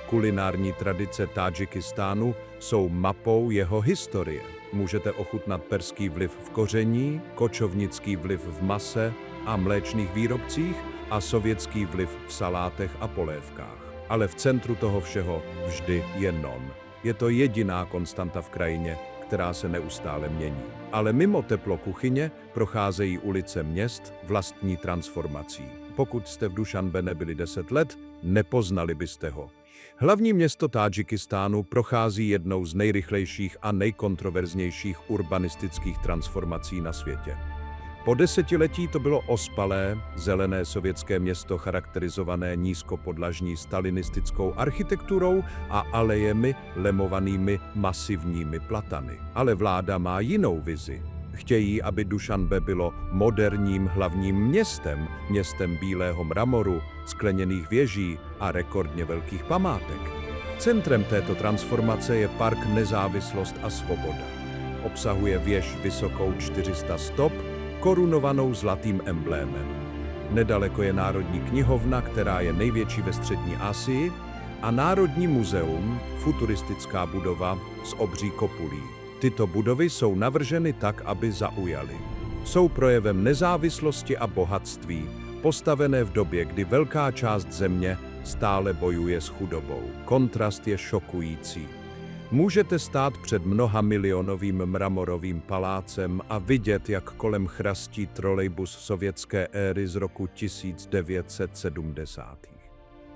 Speaker 1: Kulinární tradice Tádžikistánu jsou mapou jeho historie. Můžete ochutnat perský vliv v koření, kočovnický vliv v mase a mléčných výrobcích a sovětský vliv v salátech a polévkách. Ale v centru toho všeho vždy je non. Je to jediná konstanta v krajině, která se neustále mění. Ale mimo teplo kuchyně procházejí ulice měst vlastní transformací. Pokud jste v Dušanbe nebyli 10 let, nepoznali byste ho. Hlavní město Tádžikistánu prochází jednou z nejrychlejších a nejkontroverznějších urbanistických transformací na světě. Po desetiletí to bylo ospalé, zelené sovětské město charakterizované nízkopodlažní stalinistickou architekturou a alejemi lemovanými masivními platany. Ale vláda má jinou vizi. Chtějí, aby Dušanbe bylo moderním hlavním městem, městem bílého mramoru, skleněných věží a rekordně velkých památek. Centrem této transformace je park Nezávislost a svoboda. Obsahuje věž vysokou 400 stop, korunovanou zlatým emblémem. Nedaleko je Národní knihovna, která je největší ve střední Asii, a Národní muzeum, futuristická budova s obří kopulí. Tyto budovy jsou navrženy tak, aby zaujaly. Jsou projevem nezávislosti a bohatství, postavené v době, kdy velká část země stále bojuje s chudobou. Kontrast je šokující. Můžete stát před mnohamilionovým mramorovým palácem a vidět, jak kolem chrastí trolejbus sovětské éry z roku 1970.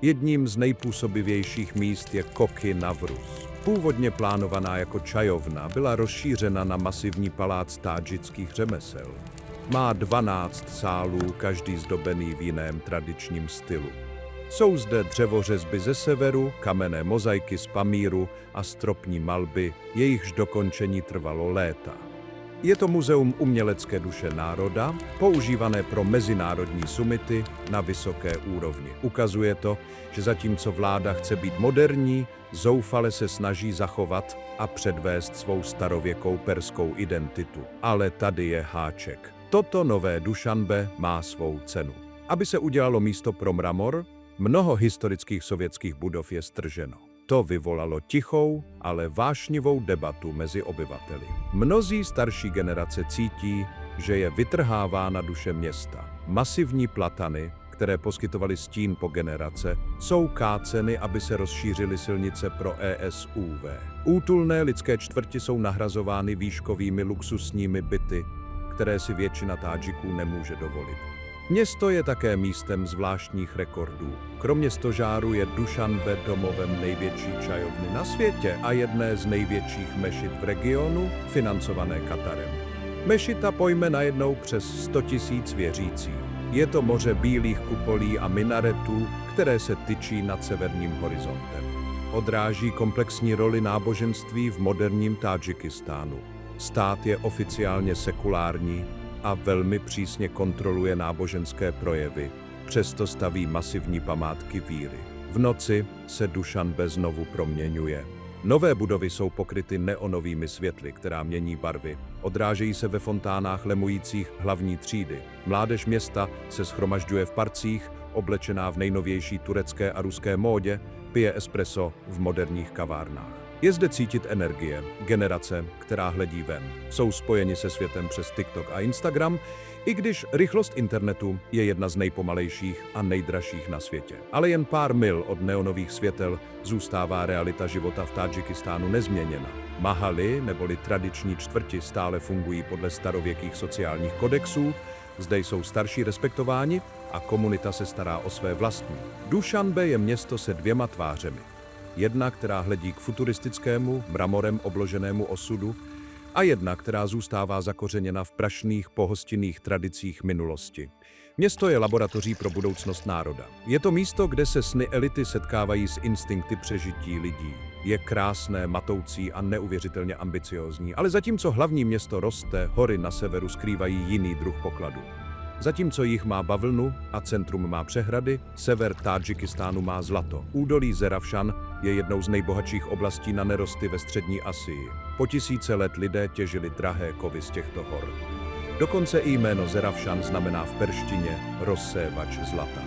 Speaker 1: Jedním z nejpůsobivějších míst je Koky Navruz. Původně plánovaná jako čajovna, byla rozšířena na masivní palác tádžických řemesel. Má 12 sálů, každý zdobený v jiném tradičním stylu. Jsou zde dřevořezby ze severu, kamenné mozaiky z Pamíru a stropní malby, jejichž dokončení trvalo léta. Je to muzeum umělecké duše národa, používané pro mezinárodní summity na vysoké úrovni. Ukazuje to, že zatímco vláda chce být moderní, zoufale se snaží zachovat a předvést svou starověkou perskou identitu. Ale tady je háček. Toto nové Dušanbe má svou cenu. Aby se udělalo místo pro mramor, mnoho historických sovětských budov je strženo. To vyvolalo tichou, ale vášnivou debatu mezi obyvateli. Mnozí starší generace cítí, že je vytrhávána duše města. Masivní platany, které poskytovaly stín po generace, jsou káceny, aby se rozšířily silnice pro ESUV. Útulné lidské čtvrti jsou nahrazovány výškovými luxusními byty, které si většina Tádžiků nemůže dovolit. Město je také místem zvláštních rekordů. Kromě stožáru je Dušanbe domovem největší čajovny na světě a jedné z největších mešit v regionu, financované Katarem. Mešita pojme najednou přes 100 000 věřících. Je to moře bílých kupolí a minaretů, které se tyčí nad severním horizontem. Odráží komplexní roli náboženství v moderním Tádžikistánu. Stát je oficiálně sekulární a velmi přísně kontroluje náboženské projevy, přesto staví masivní památky víry. V noci se Dušanbe znovu proměňuje. Nové budovy jsou pokryty neonovými světly, která mění barvy. Odrážejí se ve fontánách lemujících hlavní třídy. Mládež města se shromažďuje v parcích, oblečená v nejnovější turecké a ruské módě, pije espresso v moderních kavárnách. Je zde cítit energie, generace, která hledí ven. Jsou spojeni se světem přes TikTok a Instagram, i když rychlost internetu je jedna z nejpomalejších a nejdražších na světě. Ale jen pár mil od neonových světel zůstává realita života v Tádžikistánu nezměněna. Mahaly, neboli tradiční čtvrti, stále fungují podle starověkých sociálních kodexů, zde jsou starší respektováni a komunita se stará o své vlastní. Dušanbe je město se dvěma tvářemi. Jedna, která hledí k futuristickému, mramorem obloženému osudu, a jedna, která zůstává zakořeněna v prašných pohostinných tradicích minulosti. Město je laboratoří pro budoucnost národa. Je to místo, kde se sny elity setkávají s instinkty přežití lidí. Je krásné, matoucí a neuvěřitelně ambiciózní, ale zatímco hlavní město roste, hory na severu skrývají jiný druh pokladu. Zatímco jih má bavlnu a centrum má přehrady, sever Tádžikistánu má zlato. Údolí Zeravšan je jednou z nejbohatších oblastí na nerosty ve střední Asii. Po tisíce let lidé těžili drahé kovy z těchto hor. Dokonce i jméno Zeravšan znamená v perštině rozsévač zlata.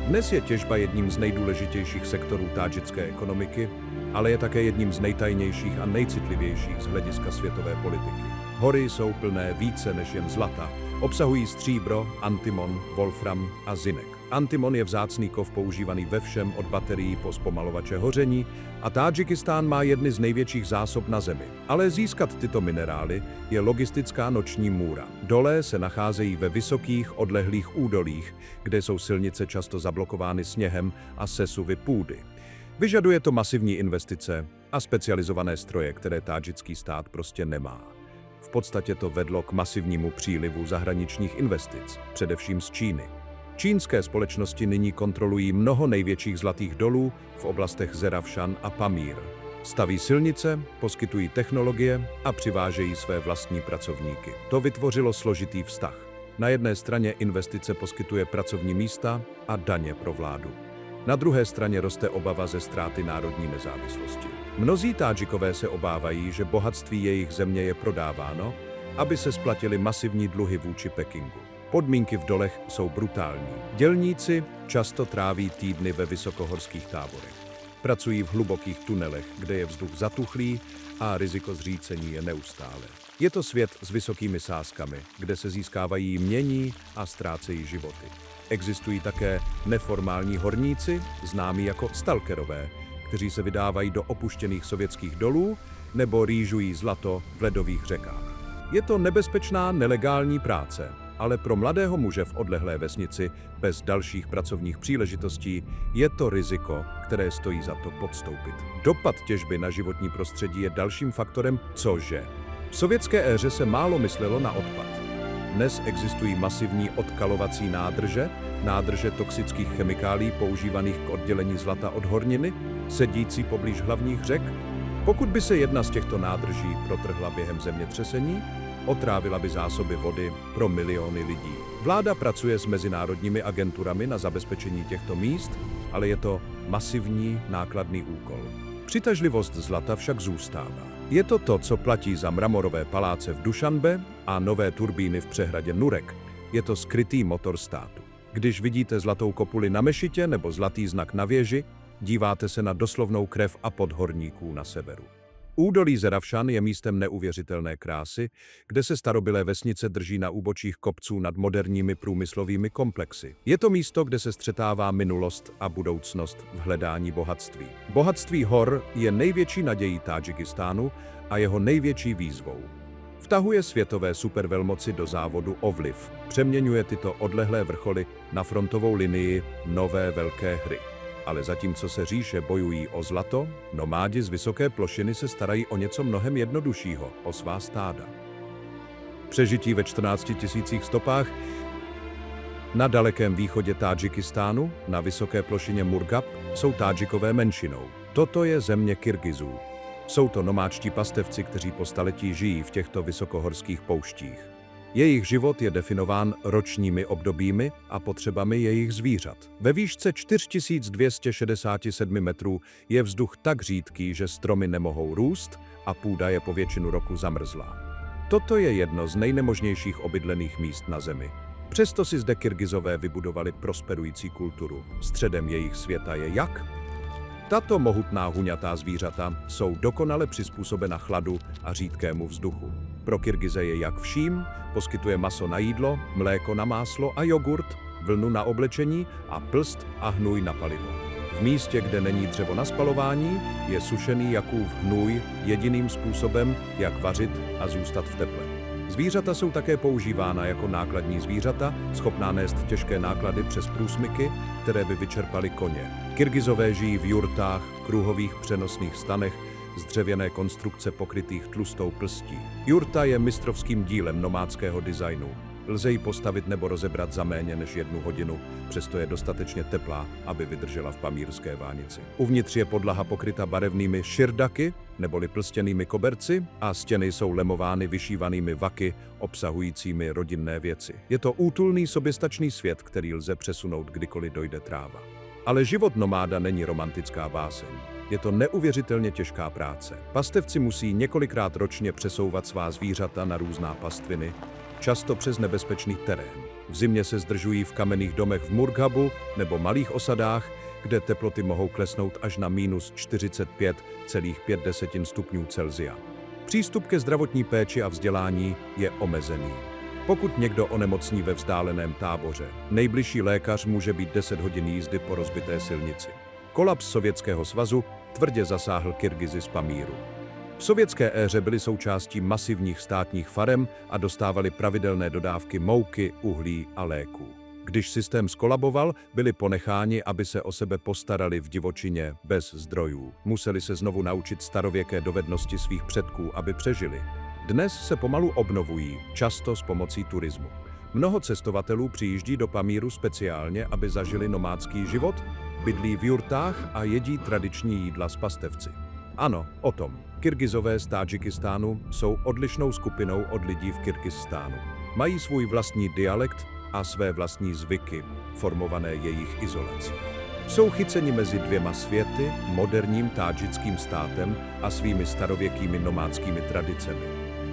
Speaker 1: Dnes je těžba jedním z nejdůležitějších sektorů tádžické ekonomiky, ale je také jedním z nejtajnějších a nejcitlivějších z hlediska světové politiky. Hory jsou plné více než jen zlata. Obsahují stříbro, antimon, wolfram a zinek. Antimon je vzácný kov používaný ve všem od baterií po zpomalovače hoření a Tádžikistán má jedny z největších zásob na zemi. Ale získat tyto minerály je logistická noční můra. Dolé se nacházejí ve vysokých, odlehlých údolích, kde jsou silnice často zablokovány sněhem a sesuvy půdy. Vyžaduje to masivní investice a specializované stroje, které tádžický stát prostě nemá. V podstatě to vedlo k masivnímu přílivu zahraničních investic, především z Číny. Čínské společnosti nyní kontrolují mnoho největších zlatých dolů v oblastech Zeravšan a Pamír. Staví silnice, poskytují technologie a přivážejí své vlastní pracovníky. To vytvořilo složitý vztah. Na jedné straně investice poskytuje pracovní místa a daně pro vládu. Na druhé straně roste obava ze ztráty národní nezávislosti. Mnozí Tádžikové se obávají, že bohatství jejich země je prodáváno, aby se splatily masivní dluhy vůči Pekingu. Podmínky v dolech jsou brutální. Dělníci často tráví týdny ve vysokohorských táborech. Pracují v hlubokých tunelech, kde je vzduch zatuchlý a riziko zřícení je neustále. Je to svět s vysokými sázkami, kde se získávají jmění a ztrácejí životy. Existují také neformální horníci, známí jako stalkerové, kteří se vydávají do opuštěných sovětských dolů nebo rýžují zlato v ledových řekách. Je to nebezpečná nelegální práce, ale pro mladého muže v odlehlé vesnici bez dalších pracovních příležitostí je to riziko, které stojí za to podstoupit. Dopad těžby na životní prostředí je dalším faktorem, cože. V sovětské éře se málo myslelo na odpad. Dnes existují masivní odkalovací nádrže toxických chemikálií používaných k oddělení zlata od horniny, sedící poblíž hlavních řek. Pokud by se jedna z těchto nádrží protrhla během zemětřesení, otrávila by zásoby vody pro miliony lidí. Vláda pracuje s mezinárodními agenturami na zabezpečení těchto míst, ale je to masivní nákladný úkol. Přitažlivost zlata však zůstává. Je to to, co platí za mramorové paláce v Dušanbe a nové turbíny v přehradě Nurek. Je to skrytý motor státu. Když vidíte zlatou kopuli na mešitě nebo zlatý znak na věži, díváte se na doslovnou krev a pot horníků na severu. Údolí Zeravšan je místem neuvěřitelné krásy, kde se starobylé vesnice drží na úbočích kopců nad moderními průmyslovými komplexy. Je to místo, kde se střetává minulost a budoucnost v hledání bohatství. Bohatství hor je největší nadějí Tádžikistánu a jeho největší výzvou. Vtahuje světové supervelmoci do závodu o vliv. Přeměňuje tyto odlehlé vrcholy na frontovou linii nové velké hry. Ale zatímco se říše bojují o zlato, nomádi z vysoké plošiny se starají o něco mnohem jednoduššího, o svá stáda. Přežití ve 14 000 stopách na dalekém východě Tádžikistánu, na vysoké plošině Murgab, jsou Tádžikové menšinou. Toto je země Kyrgyzů. Jsou to nomádští pastevci, kteří po staletí žijí v těchto vysokohorských pouštích. Jejich život je definován ročními obdobími a potřebami jejich zvířat. Ve výšce 4267 metrů je vzduch tak řídký, že stromy nemohou růst a půda je po většinu roku zamrzlá. Toto je jedno z nejnemožnějších obydlených míst na Zemi. Přesto si zde Kyrgyzové vybudovali prosperující kulturu. Středem jejich světa je jak? Tato mohutná huňatá zvířata jsou dokonale přizpůsobena chladu a řídkému vzduchu. Pro Kyrgyze je jak vším, poskytuje maso na jídlo, mléko na máslo a jogurt, vlnu na oblečení a plst a hnůj na palivo. V místě, kde není dřevo na spalování, je sušený Jakův hnůj jediným způsobem, jak vařit a zůstat v teple. Zvířata jsou také používána jako nákladní zvířata, schopná nést těžké náklady přes průsmyky, které by vyčerpaly koně. Kyrgyzové žijí v jurtách, kruhových přenosných stanech, z dřevěné konstrukce pokrytých tlustou plstí. Jurta je mistrovským dílem nomádského designu. Lze ji postavit nebo rozebrat za méně než 1 hodinu, přesto je dostatečně teplá, aby vydržela v pamírské vánici. Uvnitř je podlaha pokryta barevnými širdaky, neboli plstěnými koberci, a stěny jsou lemovány vyšívanými vaky, obsahujícími rodinné věci. Je to útulný soběstačný svět, který lze přesunout, kdykoliv dojde tráva. Ale život nomáda není romantická báseň. Je to neuvěřitelně těžká práce. Pastevci musí několikrát ročně přesouvat svá zvířata na různá pastviny, často přes nebezpečný terén. V zimě se zdržují v kamenných domech v Murgabu nebo malých osadách, kde teploty mohou klesnout až na minus 45,5 stupňů Celsia. Přístup ke zdravotní péči a vzdělání je omezený. Pokud někdo onemocní ve vzdáleném táboře, nejbližší lékař může být 10 hodin jízdy po rozbité silnici. Kolaps Sovětského svazu tvrdě zasáhl Kyrgyzy z Pamíru. V sovětské éře byly součástí masivních státních farem a dostávali pravidelné dodávky mouky, uhlí a léků. Když systém skolaboval, byli ponecháni, aby se o sebe postarali v divočině bez zdrojů. Museli se znovu naučit starověké dovednosti svých předků, aby přežili. Dnes se pomalu obnovují, často s pomocí turismu. Mnoho cestovatelů přijíždí do Pamíru speciálně, aby zažili nomádský život, bydlí v jurtách a jedí tradiční jídla s pastevci. Ano, o tom. Kyrgyzové z Tádžikistánu jsou odlišnou skupinou od lidí v Kyrgyzstánu. Mají svůj vlastní dialekt a své vlastní zvyky, formované jejich izolací. Jsou chyceni mezi dvěma světy, moderním tádžickým státem a svými starověkými nomádskými tradicemi.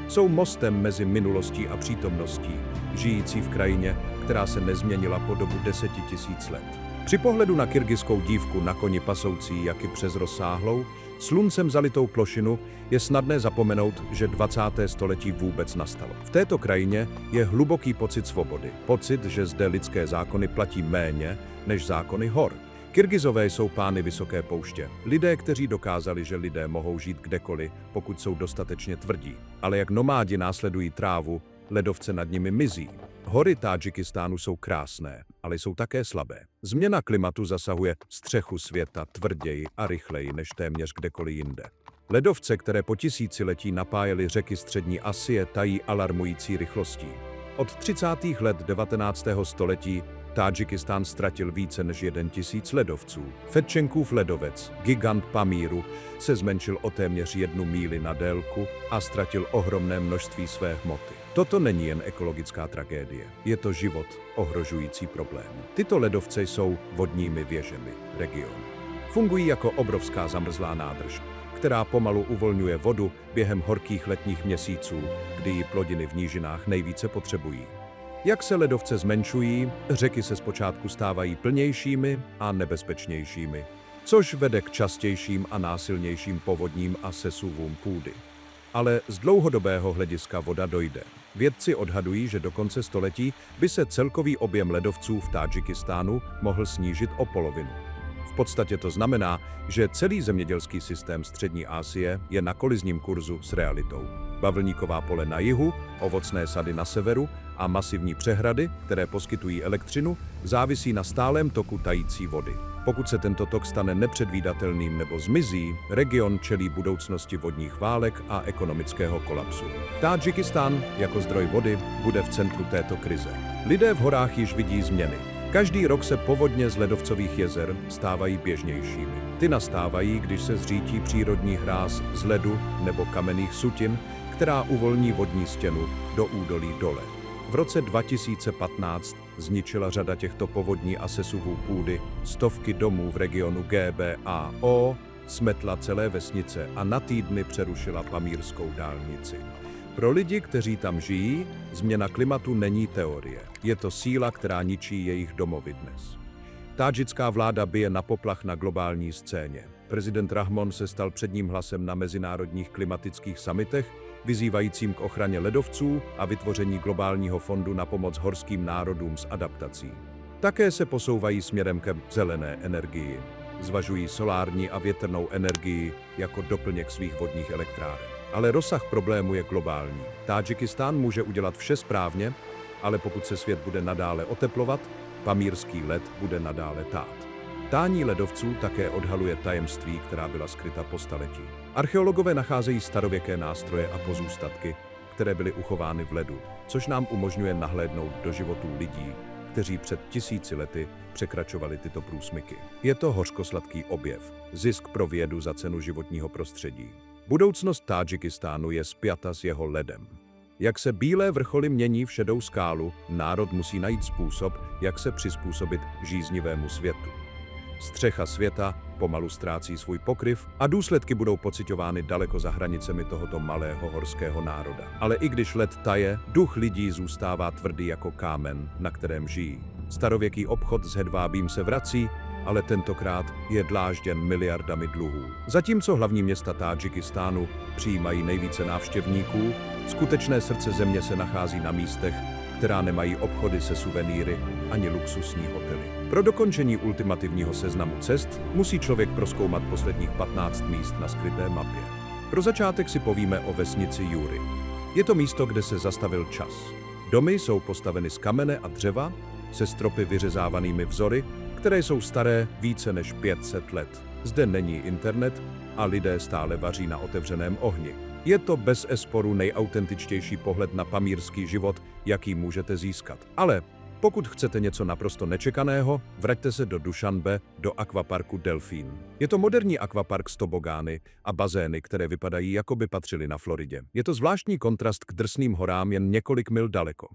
Speaker 1: Jsou mostem mezi minulostí a přítomností, žijící v krajině, která se nezměnila po dobu 10 000 let. Při pohledu na kyrgyzskou dívku na koni pasoucí jaky přes rozsáhlou, sluncem zalitou plošinu je snadné zapomenout, že 20. století vůbec nastalo. V této krajině je hluboký pocit svobody. Pocit, že zde lidské zákony platí méně než zákony hor. Kyrgyzové jsou pány vysoké pouště. Lidé, kteří dokázali, že lidé mohou žít kdekoliv, pokud jsou dostatečně tvrdí. Ale jak nomádi následují trávu, ledovce nad nimi mizí. Hory Tádžikistánu jsou krásné, ale jsou také slabé. Změna klimatu zasahuje střechu světa tvrději a rychleji než téměř kdekoliv jinde. Ledovce, které po tisíciletí napájely řeky střední Asie, tají alarmující rychlostí. Od 30. let 19. století Tádžikistán ztratil více než 1 000 ledovců. Fetčenkův ledovec, gigant Pamíru, se zmenšil o téměř 1 míli na délku a ztratil ohromné množství své hmoty. Toto není jen ekologická tragédie, je to život ohrožující problém. Tyto ledovce jsou vodními věžemi regionu. Fungují jako obrovská zamrzlá nádrž, která pomalu uvolňuje vodu během horkých letních měsíců, kdy ji plodiny v nížinách nejvíce potřebují. Jak se ledovce zmenšují, řeky se zpočátku stávají plnějšími a nebezpečnějšími, což vede k častějším a násilnějším povodním a sesuvům půdy. Ale z dlouhodobého hlediska voda dojde. Vědci odhadují, že do konce století by se celkový objem ledovců v Tádžikistánu mohl snížit o polovinu. V podstatě to znamená, že celý zemědělský systém střední Asie je na kolizním kurzu s realitou. Bavlníková pole na jihu, ovocné sady na severu a masivní přehrady, které poskytují elektřinu, závisí na stálém toku tající vody. Pokud se tento tok stane nepředvídatelným nebo zmizí, region čelí budoucnosti vodních válek a ekonomického kolapsu. Tádžikistán jako zdroj vody bude v centru této krize. Lidé v horách již vidí změny. Každý rok se povodně z ledovcových jezer stávají běžnějšími. Ty nastávají, když se zřítí přírodní hráz z ledu nebo kamenných sutin, která uvolní vodní stěnu do údolí dole. V roce 2015 zničila řada těchto povodní a sesuvů půdy stovky domů v regionu GBAO, smetla celé vesnice a na týdny přerušila pamírskou dálnici. Pro lidi, kteří tam žijí, změna klimatu není teorie. Je to síla, která ničí jejich domovy dnes. Tádžická vláda bije na poplach na globální scéně. Prezident Rahmon se stal předním hlasem na mezinárodních klimatických summitech, vyzývajícím k ochraně ledovců a vytvoření globálního fondu na pomoc horským národům s adaptací. Také se posouvají směrem ke zelené energii. Zvažují solární a větrnou energii jako doplněk svých vodních elektráren. Ale rozsah problému je globální. Tádžikistán může udělat vše správně, ale pokud se svět bude nadále oteplovat, pamírský led bude nadále tát. Tání ledovců také odhaluje tajemství, která byla skryta po staletí. Archeologové nacházejí starověké nástroje a pozůstatky, které byly uchovány v ledu, což nám umožňuje nahlédnout do životů lidí, kteří před 1000 lety překračovali tyto průsmyky. Je to hořkosladký objev, zisk pro vědu za cenu životního prostředí. Budoucnost Tádžikistánu je spjata s jeho ledem. Jak se bílé vrcholy mění v šedou skálu, národ musí najít způsob, jak se přizpůsobit žíznivému světu. Střecha světa pomalu ztrácí svůj pokryv a důsledky budou pociťovány daleko za hranicemi tohoto malého horského národa. Ale i když led taje, duch lidí zůstává tvrdý jako kámen, na kterém žijí. Starověký obchod s hedvábím se vrací, ale tentokrát je dlážděn miliardami dluhů. Zatímco hlavní města Tádžikistánu přijímají nejvíce návštěvníků, skutečné srdce země se nachází na místech, která nemají obchody se suvenýry ani luxusní hotely. Pro dokončení ultimativního seznamu cest musí člověk prozkoumat posledních 15 míst na skryté mapě. Pro začátek si povíme o vesnici Jury. Je to místo, kde se zastavil čas. Domy jsou postaveny z kamene a dřeva, se stropy vyřezávanými vzory, které jsou staré více než 500 let. Zde není internet a lidé stále vaří na otevřeném ohni. Je to bezesporu nejautentičtější pohled na pamírský život, jaký můžete získat. Ale pokud chcete něco naprosto nečekaného, vraťte se do Dušanbe, do akvaparku Delfín. Je to moderní akvapark s tobogány a bazény, které vypadají, jako by patřily na Floridě. Je to zvláštní kontrast k drsným horám jen několik mil daleko.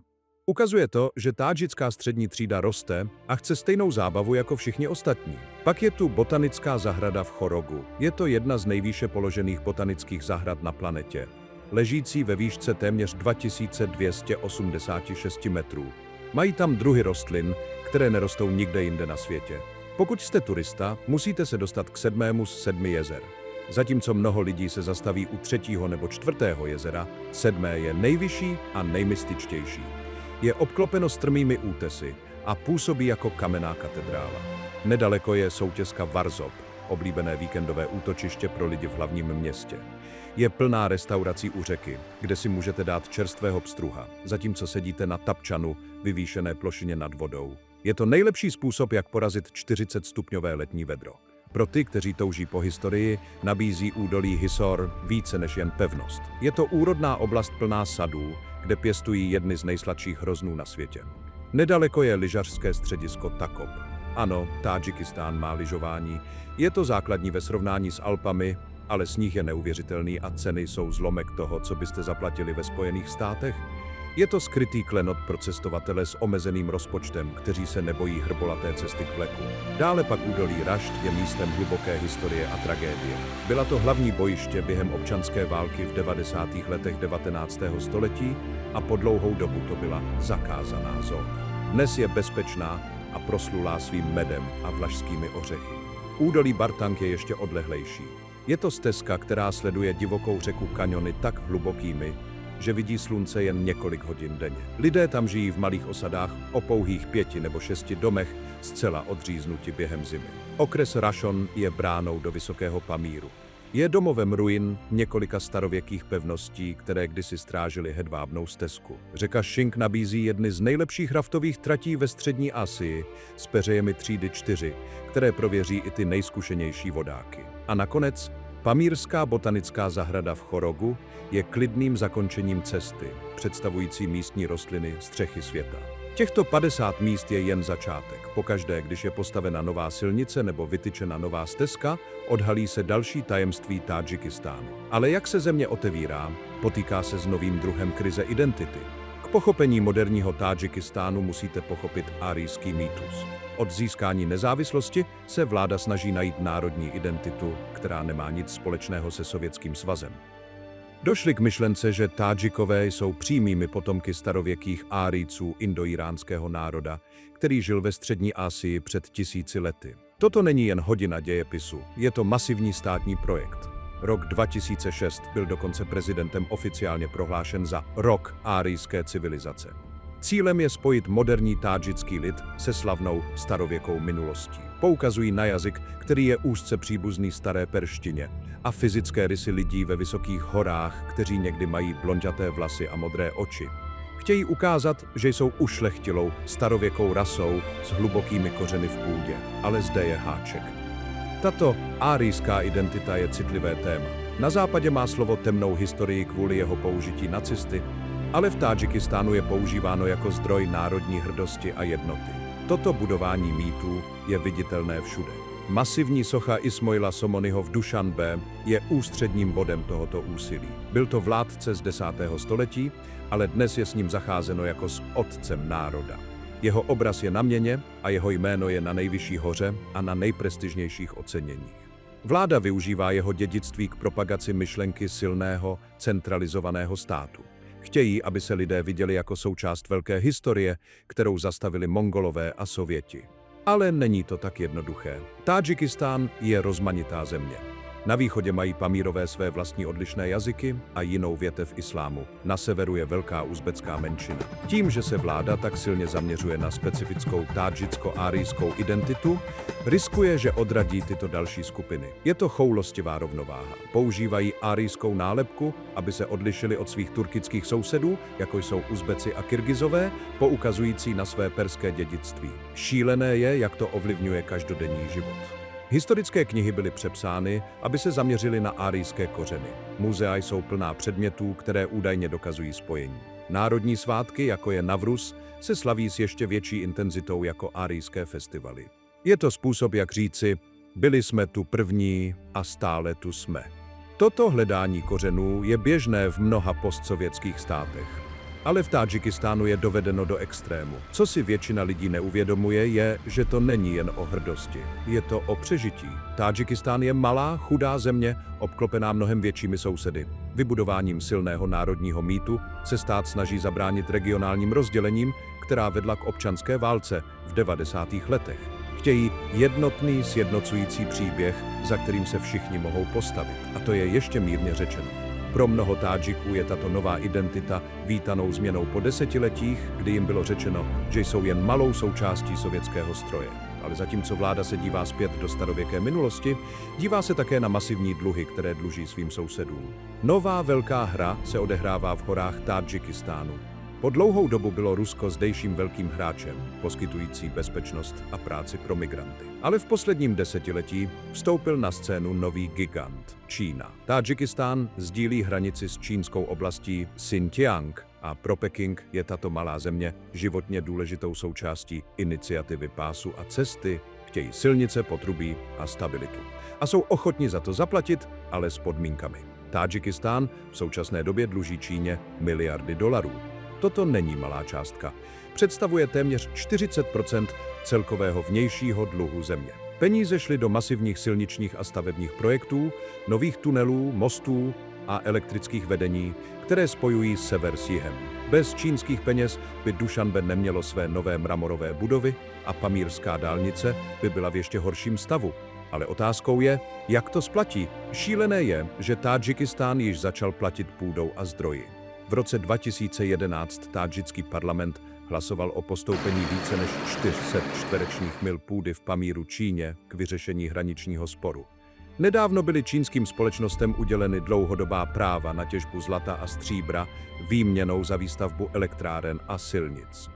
Speaker 1: Ukazuje to, že tádžická střední třída roste a chce stejnou zábavu jako všichni ostatní. Pak je tu botanická zahrada v Chorogu. Je to jedna z nejvýše položených botanických zahrad na planetě, ležící ve výšce téměř 2286 metrů. Mají tam druhy rostlin, které nerostou nikde jinde na světě. Pokud jste turista, musíte se dostat k 7. z 7 jezer. Zatímco mnoho lidí se zastaví u 3. nebo 4. jezera, 7. je nejvyšší a nejmystičtější. Je obklopeno strmými útesy a působí jako kamenná katedrála. Nedaleko je soutězka Varzob, oblíbené víkendové útočiště pro lidi v hlavním městě. Je plná restaurací u řeky, kde si můžete dát čerstvého pstruha, zatímco sedíte na tapčanu, vyvýšené plošině nad vodou. Je to nejlepší způsob, jak porazit 40stupňové letní vedro. Pro ty, kteří touží po historii, nabízí údolí Hisor více než jen pevnost. Je to úrodná oblast plná sadů, kde pěstují jedny z nejsladších hroznů na světě. Nedaleko je lyžařské středisko Takop. Ano, Tádžikistán má lyžování. Je to základní ve srovnání s Alpami, ale sníh je neuvěřitelný a ceny jsou zlomek toho, co byste zaplatili ve Spojených státech. Je to skrytý klenot pro cestovatele s omezeným rozpočtem, kteří se nebojí hrbolaté cesty k vleku. Dále pak údolí Rašt je místem hluboké historie a tragédie. Byla to hlavní bojiště během občanské války v 90. letech 19. století a po dlouhou dobu to byla zakázaná zóna. Dnes je bezpečná a proslulá svým medem a vlašskými ořechy. Údolí Bartang je ještě odlehlejší. Je to stezka, která sleduje divokou řeku kaňony tak hlubokými, že vidí slunce jen několik hodin denně. Lidé tam žijí v malých osadách o pouhých 5 nebo 6 domech, zcela odříznuti během zimy. Okres Rašon je bránou do Vysokého Pamíru. Je domovem ruin několika starověkých pevností, které kdysi strážily hedvábnou stezku. Řeka Šink nabízí jedny z nejlepších raftových tratí ve střední Asii s peřejemi třídy 4, které prověří i ty nejzkušenější vodáky. A nakonec Pamírská botanická zahrada v Chorogu je klidným zakončením cesty, představující místní rostliny střechy světa. Těchto 50 míst je jen začátek. Pokaždé, když je postavena nová silnice nebo vytyčena nová stezka, odhalí se další tajemství Tádžikistánu. Ale jak se země otevírá, potýká se s novým druhem krize identity. K pochopení moderního Tádžikistánu musíte pochopit árijský mýtus. Od získání nezávislosti se vláda snaží najít národní identitu, která nemá nic společného se Sovětským svazem. Došli k myšlence, že Tádžikové jsou přímými potomky starověkých Árijců indoíránského národa, který žil ve střední Asii před 1000 lety. Toto není jen hodina dějepisu, je to masivní státní projekt. Rok 2006 byl dokonce prezidentem oficiálně prohlášen za rok árijské civilizace. Cílem je spojit moderní tádžický lid se slavnou starověkou minulostí. Poukazují na jazyk, který je úzce příbuzný staré perštině, a fyzické rysy lidí ve vysokých horách, kteří někdy mají blonďaté vlasy a modré oči. Chtějí ukázat, že jsou ušlechtilou, starověkou rasou s hlubokými kořeny v půdě. Ale zde je háček. Tato árijská identita je citlivé téma. Na západě má slovo temnou historii kvůli jeho použití nacisty, ale v Tádžikistánu je používáno jako zdroj národní hrdosti a jednoty. Toto budování mýtů je viditelné všude. Masivní socha Ismoila Somonyho v Dušanbe je ústředním bodem tohoto úsilí. Byl to vládce z 10. století, ale dnes je s ním zacházeno jako s otcem národa. Jeho obraz je na měně a jeho jméno je na nejvyšší hoře a na nejprestižnějších oceněních. Vláda využívá jeho dědictví k propagaci myšlenky silného, centralizovaného státu. Chtějí, aby se lidé viděli jako součást velké historie, kterou zastavili Mongolové a Sověti. Ale není to tak jednoduché. Tádžikistán je rozmanitá země. Na východě mají Pamírové své vlastní odlišné jazyky a jinou větev islámu. Na severu je velká uzbecká menšina. Tím, že se vláda tak silně zaměřuje na specifickou tádžicko-árijskou identitu, riskuje, že odradí tyto další skupiny. Je to choulostivá rovnováha. Používají árijskou nálepku, aby se odlišili od svých turkických sousedů, jako jsou Uzbeci a Kyrgyzové, poukazující na své perské dědictví. Šílené je, jak to ovlivňuje každodenní život. Historické knihy byly přepsány, aby se zaměřily na árijské kořeny. Muzea jsou plná předmětů, které údajně dokazují spojení. Národní svátky, jako je Navruz, se slaví s ještě větší intenzitou jako árijské festivaly. Je to způsob, jak říci, byli jsme tu první a stále tu jsme. Toto hledání kořenů je běžné v mnoha postsovětských státech. Ale v Tádžikistánu je dovedeno do extrému. Co si většina lidí neuvědomuje, je, že to není jen o hrdosti. Je to o přežití. Tádžikistán je malá, chudá země, obklopená mnohem většími sousedy. Vybudováním silného národního mýtu se stát snaží zabránit regionálním rozdělením, která vedla k občanské válce v 90. letech. Chtějí jednotný, sjednocující příběh, za kterým se všichni mohou postavit. A to je ještě mírně řečeno. Pro mnoho Tádžiků je tato nová identita vítanou změnou po desetiletích, kdy jim bylo řečeno, že jsou jen malou součástí sovětského stroje. Ale zatímco vláda se dívá zpět do starověké minulosti, dívá se také na masivní dluhy, které dluží svým sousedům. Nová velká hra se odehrává v horách Tádžikistánu. Po dlouhou dobu bylo Rusko zdejším velkým hráčem, poskytující bezpečnost a práci pro migranty. Ale v posledním desetiletí vstoupil na scénu nový gigant – Čína. Tádžikistán sdílí hranici s čínskou oblastí Xinjiang a pro Peking je tato malá země životně důležitou součástí iniciativy pásu a cesty, chtějí silnice, potrubí a stabilitu. A jsou ochotni za to zaplatit, ale s podmínkami. Tádžikistán v současné době dluží Číně miliardy dolarů. Toto není malá částka. Představuje téměř 40% celkového vnějšího dluhu země. Peníze šly do masivních silničních a stavebních projektů, nových tunelů, mostů a elektrických vedení, které spojují sever s jihem. Bez čínských peněz by Dušanbe nemělo své nové mramorové budovy a pamírská dálnice by byla v ještě horším stavu. Ale otázkou je, jak to splatí. Šílené je, že Tádžikistán již začal platit půdou a zdroji. V roce 2011 tádžický parlament hlasoval o postoupení více než 400 čtverečních mil půdy v Pamíru Číně k vyřešení hraničního sporu. Nedávno byly čínským společnostem uděleny dlouhodobá práva na těžbu zlata a stříbra výměnou za výstavbu elektráren a silnic.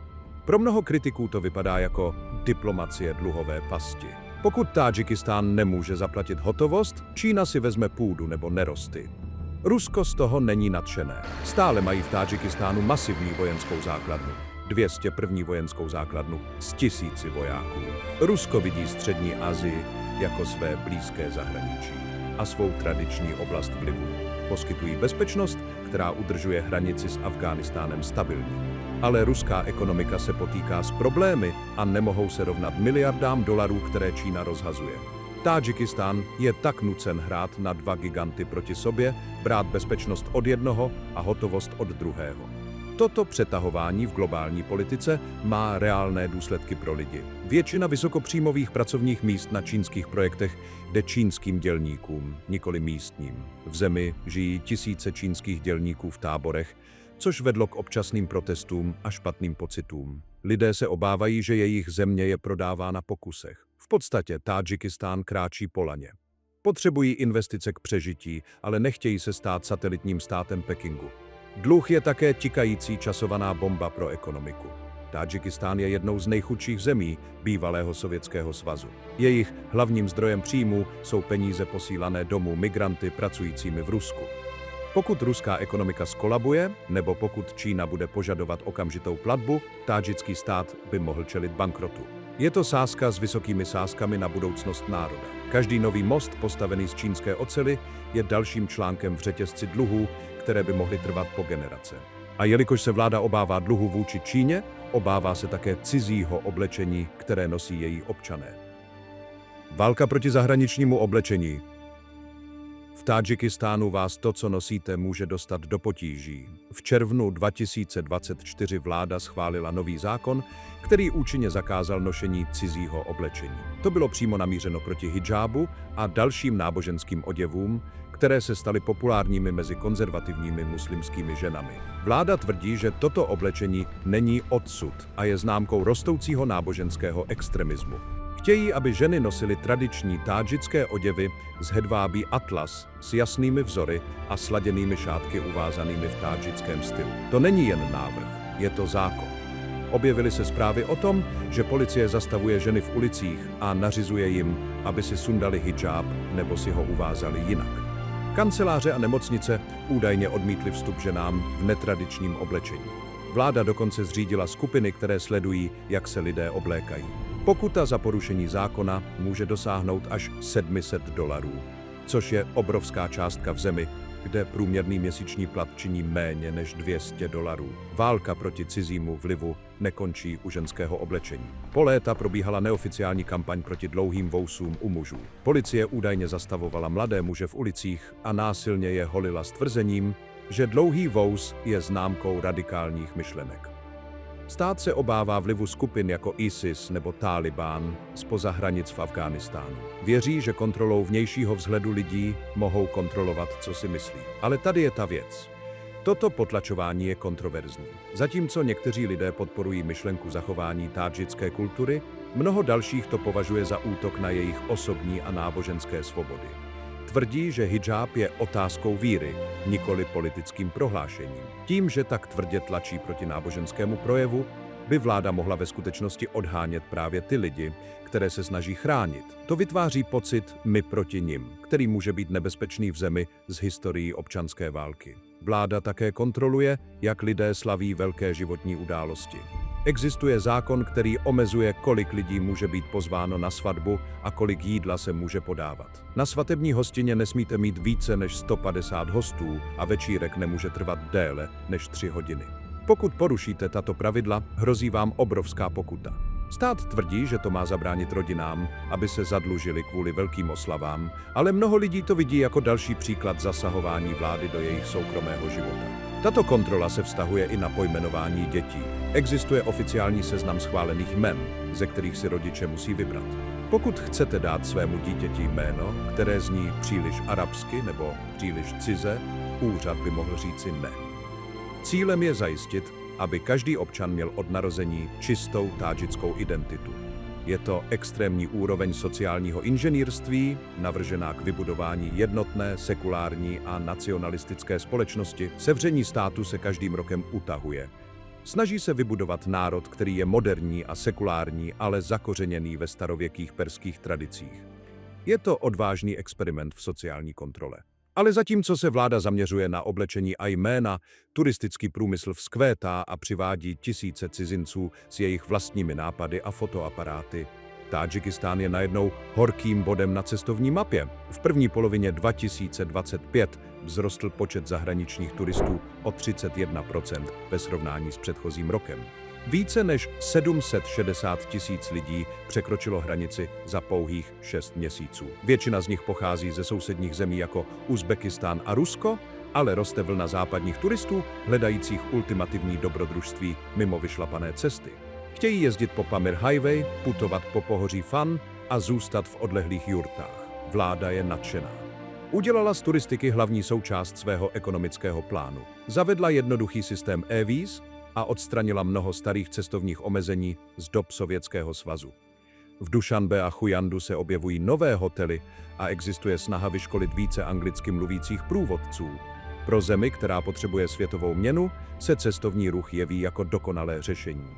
Speaker 1: Pro mnoho kritiků to vypadá jako diplomacie dluhové pasti. Pokud Tádžikistán nemůže zaplatit hotovost, Čína si vezme půdu nebo nerosty. Rusko z toho není nadšené. Stále mají v Tádžikistánu masivní vojenskou základnu. 201. vojenskou základnu s 1000 vojáků. Rusko vidí střední Asii jako své blízké zahraničí a svou tradiční oblast vlivu. Poskytují bezpečnost, která udržuje hranici s Afghánistánem stabilní. Ale ruská ekonomika se potýká s problémy a nemohou se rovnat miliardám dolarů, které Čína rozhazuje. Tádžikistán je tak nucen hrát na dva giganty proti sobě, brát bezpečnost od jednoho a hotovost od druhého. Toto přetahování v globální politice má reálné důsledky pro lidi. Většina vysokopříjmových pracovních míst na čínských projektech jde čínským dělníkům, nikoli místním. V zemi žijí tisíce čínských dělníků v táborech, což vedlo k občasným protestům a špatným pocitům. Lidé se obávají, že jejich země je prodávána po kusech. V podstatě Tádžikistán kráčí po laně. Potřebují investice k přežití, ale nechtějí se stát satelitním státem Pekingu. Dluh je také tikající časovaná bomba pro ekonomiku. Tádžikistán je jednou z nejchudších zemí bývalého Sovětského svazu. Jejich hlavním zdrojem příjmů jsou peníze posílané domů migranty pracujícími v Rusku. Pokud ruská ekonomika skolabuje, nebo pokud Čína bude požadovat okamžitou platbu, tádžický stát by mohl čelit bankrotu. Je to sázka s vysokými sázkami na budoucnost národa. Každý nový most postavený z čínské oceli je dalším článkem v řetězci dluhů, které by mohly trvat po generace. A jelikož se vláda obává dluhu vůči Číně, obává se také cizího oblečení, které nosí její občané. Válka proti zahraničnímu oblečení. V Tádžikistánu vás to, co nosíte, může dostat do potíží. V červnu 2024 vláda schválila nový zákon, který účinně zakázal nošení cizího oblečení. To bylo přímo namířeno proti hidžábu a dalším náboženským oděvům, které se staly populárními mezi konzervativními muslimskými ženami. Vláda tvrdí, že toto oblečení není odsud a je známkou rostoucího náboženského extremismu. Chtějí, aby ženy nosily tradiční tádžické oděvy z hedvábí atlas s jasnými vzory a sladěnými šátky uvázanými v tádžickém stylu. To není jen návrh, je to zákon. Objevily se zprávy o tom, že policie zastavuje ženy v ulicích a nařizuje jim, aby si sundali hidžáb nebo si ho uvázali jinak. Kanceláře a nemocnice údajně odmítly vstup ženám v netradičním oblečení. Vláda dokonce zřídila skupiny, které sledují, jak se lidé oblékají. Pokuta za porušení zákona může dosáhnout až $700, což je obrovská částka v zemi, kde průměrný měsíční plat činí méně než $200. Válka proti cizímu vlivu nekončí u ženského oblečení. Po léta probíhala neoficiální kampaň proti dlouhým vousům u mužů. Policie údajně zastavovala mladé muže v ulicích a násilně je holila s tvrzením, že dlouhý vous je známkou radikálních myšlenek. Stát se obává vlivu skupin jako ISIS nebo Tálibán zpoza hranic v Afghánistánu. Věří, že kontrolou vnějšího vzhledu lidí mohou kontrolovat, co si myslí. Ale tady je ta věc. Toto potlačování je kontroverzní. Zatímco někteří lidé podporují myšlenku zachování tádžické kultury, mnoho dalších to považuje za útok na jejich osobní a náboženské svobody. Tvrdí, že hidžáb je otázkou víry, nikoli politickým prohlášením. Tím, že tak tvrdě tlačí proti náboženskému projevu, by vláda mohla ve skutečnosti odhánět právě ty lidi, které se snaží chránit. To vytváří pocit my proti nim, který může být nebezpečný v zemi s historií občanské války. Vláda také kontroluje, jak lidé slaví velké životní události. Existuje zákon, který omezuje, kolik lidí může být pozváno na svatbu a kolik jídla se může podávat. Na svatební hostině nesmíte mít více než 150 hostů a večírek nemůže trvat déle než 3 hodiny. Pokud porušíte tato pravidla, hrozí vám obrovská pokuta. Stát tvrdí, že to má zabránit rodinám, aby se zadlužili kvůli velkým oslavám, ale mnoho lidí to vidí jako další příklad zasahování vlády do jejich soukromého života. Tato kontrola se vztahuje i na pojmenování dětí. Existuje oficiální seznam schválených jmen, ze kterých si rodiče musí vybrat. Pokud chcete dát svému dítěti jméno, které zní příliš arabsky nebo příliš cize, úřad by mohl říci ne. Cílem je zajistit, aby každý občan měl od narození čistou tádžickou identitu. Je to extrémní úroveň sociálního inženýrství, navržená k vybudování jednotné, sekulární a nacionalistické společnosti. Sevření státu se každým rokem utahuje. Snaží se vybudovat národ, který je moderní a sekulární, ale zakořeněný ve starověkých perských tradicích. Je to odvážný experiment v sociální kontrole. Ale zatímco se vláda zaměřuje na oblečení a jména, turistický průmysl vzkvétá a přivádí tisíce cizinců s jejich vlastními nápady a fotoaparáty. Tádžikistán je najednou horkým bodem na cestovní mapě. V první polovině 2025 vzrostl počet zahraničních turistů o 31% ve srovnání s předchozím rokem. Více než 760 000 lidí překročilo hranici za pouhých 6 měsíců. Většina z nich pochází ze sousedních zemí jako Uzbekistán a Rusko, ale roste vlna západních turistů hledajících ultimativní dobrodružství mimo vyšlapané cesty. Chtějí jezdit po Pamir Highway, putovat po pohoří Fan a zůstat v odlehlých jurtách. Vláda je nadšená. Udělala z turistiky hlavní součást svého ekonomického plánu. Zavedla jednoduchý systém e-víz a odstranila mnoho starých cestovních omezení z dob Sovětského svazu. V Dušanbe a Chujandu se objevují nové hotely a existuje snaha vyškolit více anglicky mluvících průvodců. Pro zemi, která potřebuje světovou měnu, se cestovní ruch jeví jako dokonalé řešení.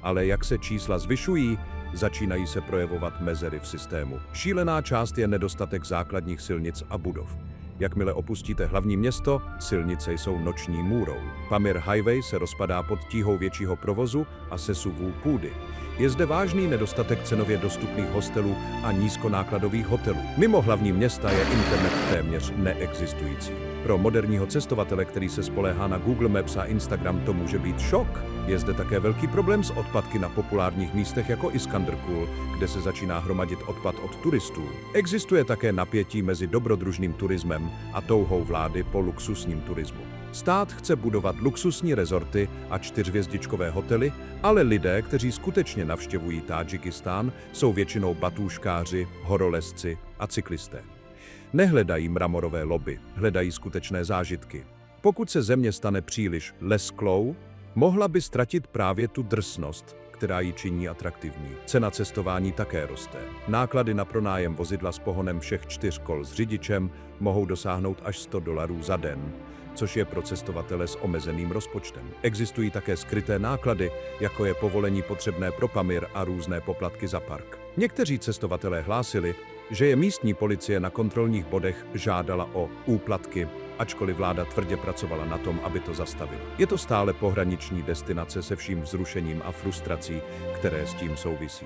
Speaker 1: Ale jak se čísla zvyšují, začínají se projevovat mezery v systému. Šílená část je nedostatek základních silnic a budov. Jakmile opustíte hlavní město, silnice jsou noční můrou. Pamir Highway se rozpadá pod tíhou většího provozu a sesuvů půdy. Je zde vážný nedostatek cenově dostupných hostelů a nízkonákladových hotelů. Mimo hlavní města je internet téměř neexistující. Pro moderního cestovatele, který se spoléhá na Google Maps a Instagram, to může být šok. Je zde také velký problém s odpadky na populárních místech jako Iskanderkul, kde se začíná hromadit odpad od turistů. Existuje také napětí mezi dobrodružným turismem a touhou vlády po luxusním turismu. Stát chce budovat luxusní rezorty a 4hvězdičkové hotely, ale lidé, kteří skutečně navštěvují Tádžikistán, jsou většinou batůžkáři, horolezci a cyklisté. Nehledají mramorové lobby, hledají skutečné zážitky. Pokud se země stane příliš lesklou, mohla by ztratit právě tu drsnost, která ji činí atraktivní. Cena cestování také roste. Náklady na pronájem vozidla s pohonem všech 4 kol s řidičem mohou dosáhnout až $100 za den, což je pro cestovatele s omezeným rozpočtem. Existují také skryté náklady, jako je povolení potřebné pro Pamir a různé poplatky za park. Někteří cestovatelé hlásili, že je místní policie na kontrolních bodech žádala o úplatky, ačkoliv vláda tvrdě pracovala na tom, aby to zastavila. Je to stále pohraniční destinace se vším vzrušením a frustrací, které s tím souvisí.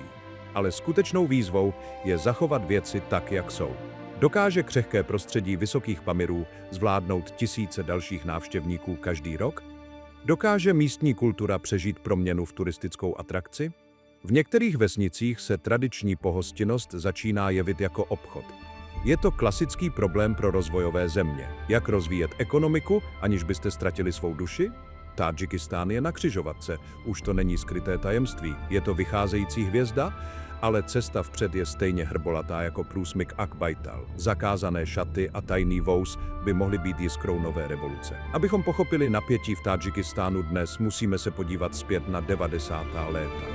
Speaker 1: Ale skutečnou výzvou je zachovat věci tak, jak jsou. Dokáže křehké prostředí vysokých Pamirů zvládnout tisíce dalších návštěvníků každý rok? Dokáže místní kultura přežít proměnu v turistickou atrakci? V některých vesnicích se tradiční pohostinnost začíná jevit jako obchod. Je to klasický problém pro rozvojové země. Jak rozvíjet ekonomiku, aniž byste ztratili svou duši? Tádžikistán je na křižovatce, už to není skryté tajemství, je to vycházející hvězda, ale cesta vpřed je stejně hrbolatá jako průsmyk Akbajtal. Zakázané šaty a tajný vous by mohly být jiskrou nové revoluce. Abychom pochopili napětí v Tádžikistánu dnes, musíme se podívat zpět na 90. léta.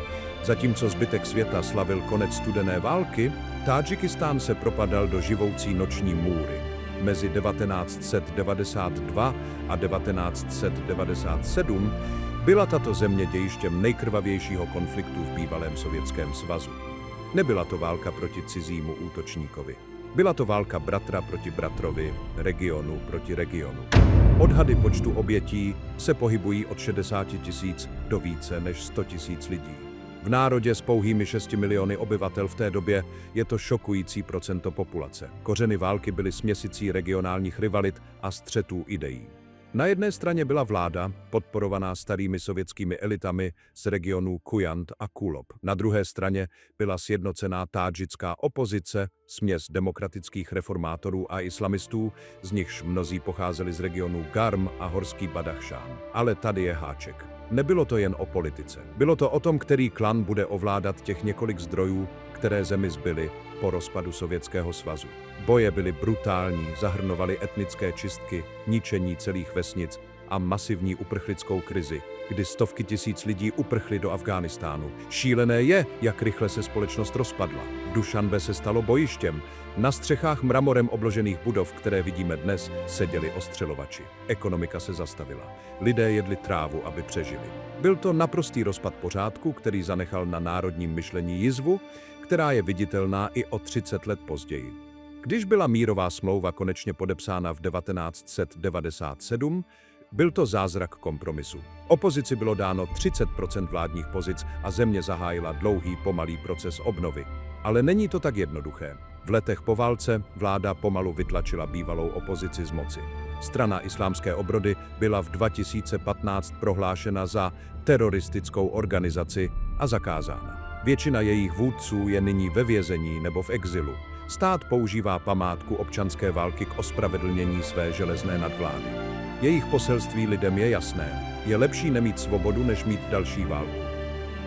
Speaker 1: Zatímco zbytek světa slavil konec studené války, Tádžikistán se propadal do živoucí noční můry. Mezi 1992 a 1997 byla tato země dějištěm nejkrvavějšího konfliktu v bývalém Sovětském svazu. Nebyla to válka proti cizímu útočníkovi. Byla to válka bratra proti bratrovi, regionu proti regionu. Odhady počtu obětí se pohybují od 60 000 do více než 100 000 lidí. V národě s pouhými 6 miliony obyvatel v té době je to šokující procento populace. Kořeny války byly směsicí regionálních rivalit a střetů ideí. Na jedné straně byla vláda, podporovaná starými sovětskými elitami z regionů Kujant a Kulob. Na druhé straně byla sjednocená tádžická opozice, směs demokratických reformátorů a islamistů, z nichž mnozí pocházeli z regionů Garm a Horský Badachšán. Ale tady je háček. Nebylo to jen o politice. Bylo to o tom, který klan bude ovládat těch několik zdrojů, které zemi zbyly po rozpadu Sovětského svazu. Boje byly brutální, zahrnovaly etnické čistky, ničení celých vesnic a masivní uprchlickou krizi, kdy stovky tisíc lidí uprchly do Afghánistánu. Šílené je, jak rychle se společnost rozpadla. Dušanbe se stalo bojištěm. Na střechách mramorem obložených budov, které vidíme dnes, seděli ostřelovači. Ekonomika se zastavila. Lidé jedli trávu, aby přežili. Byl to naprostý rozpad pořádku, který zanechal na národním myšlení jizvu, která je viditelná i o 30 let později. Když byla mírová smlouva konečně podepsána v 1997, byl to zázrak kompromisu. Opozici bylo dáno 30% vládních pozic a země zahájila dlouhý, pomalý proces obnovy. Ale není to tak jednoduché. V letech po válce vláda pomalu vytlačila bývalou opozici z moci. Strana Islámské obrody byla v 2015 prohlášena za teroristickou organizaci a zakázána. Většina jejich vůdců je nyní ve vězení nebo v exilu. Stát používá památku občanské války k ospravedlnění své železné nadvlády. Jejich poselství lidem je jasné. Je lepší nemít svobodu, než mít další válku.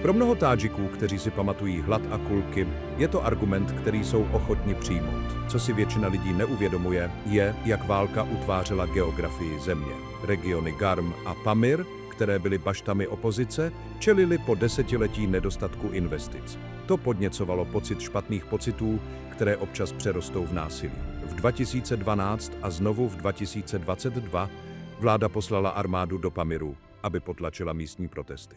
Speaker 1: Pro mnoho Tádžiků, kteří si pamatují hlad a kulky, je to argument, který jsou ochotni přijmout. Co si většina lidí neuvědomuje, je, jak válka utvářela geografii země. Regiony Garm a Pamir, které byly baštami opozice, čelily po desetiletí nedostatku investic. To podněcovalo pocit špatných pocitů, které občas přerostou v násilí. V 2012 a znovu v 2022 vláda poslala armádu do Pamiru, aby potlačila místní protesty.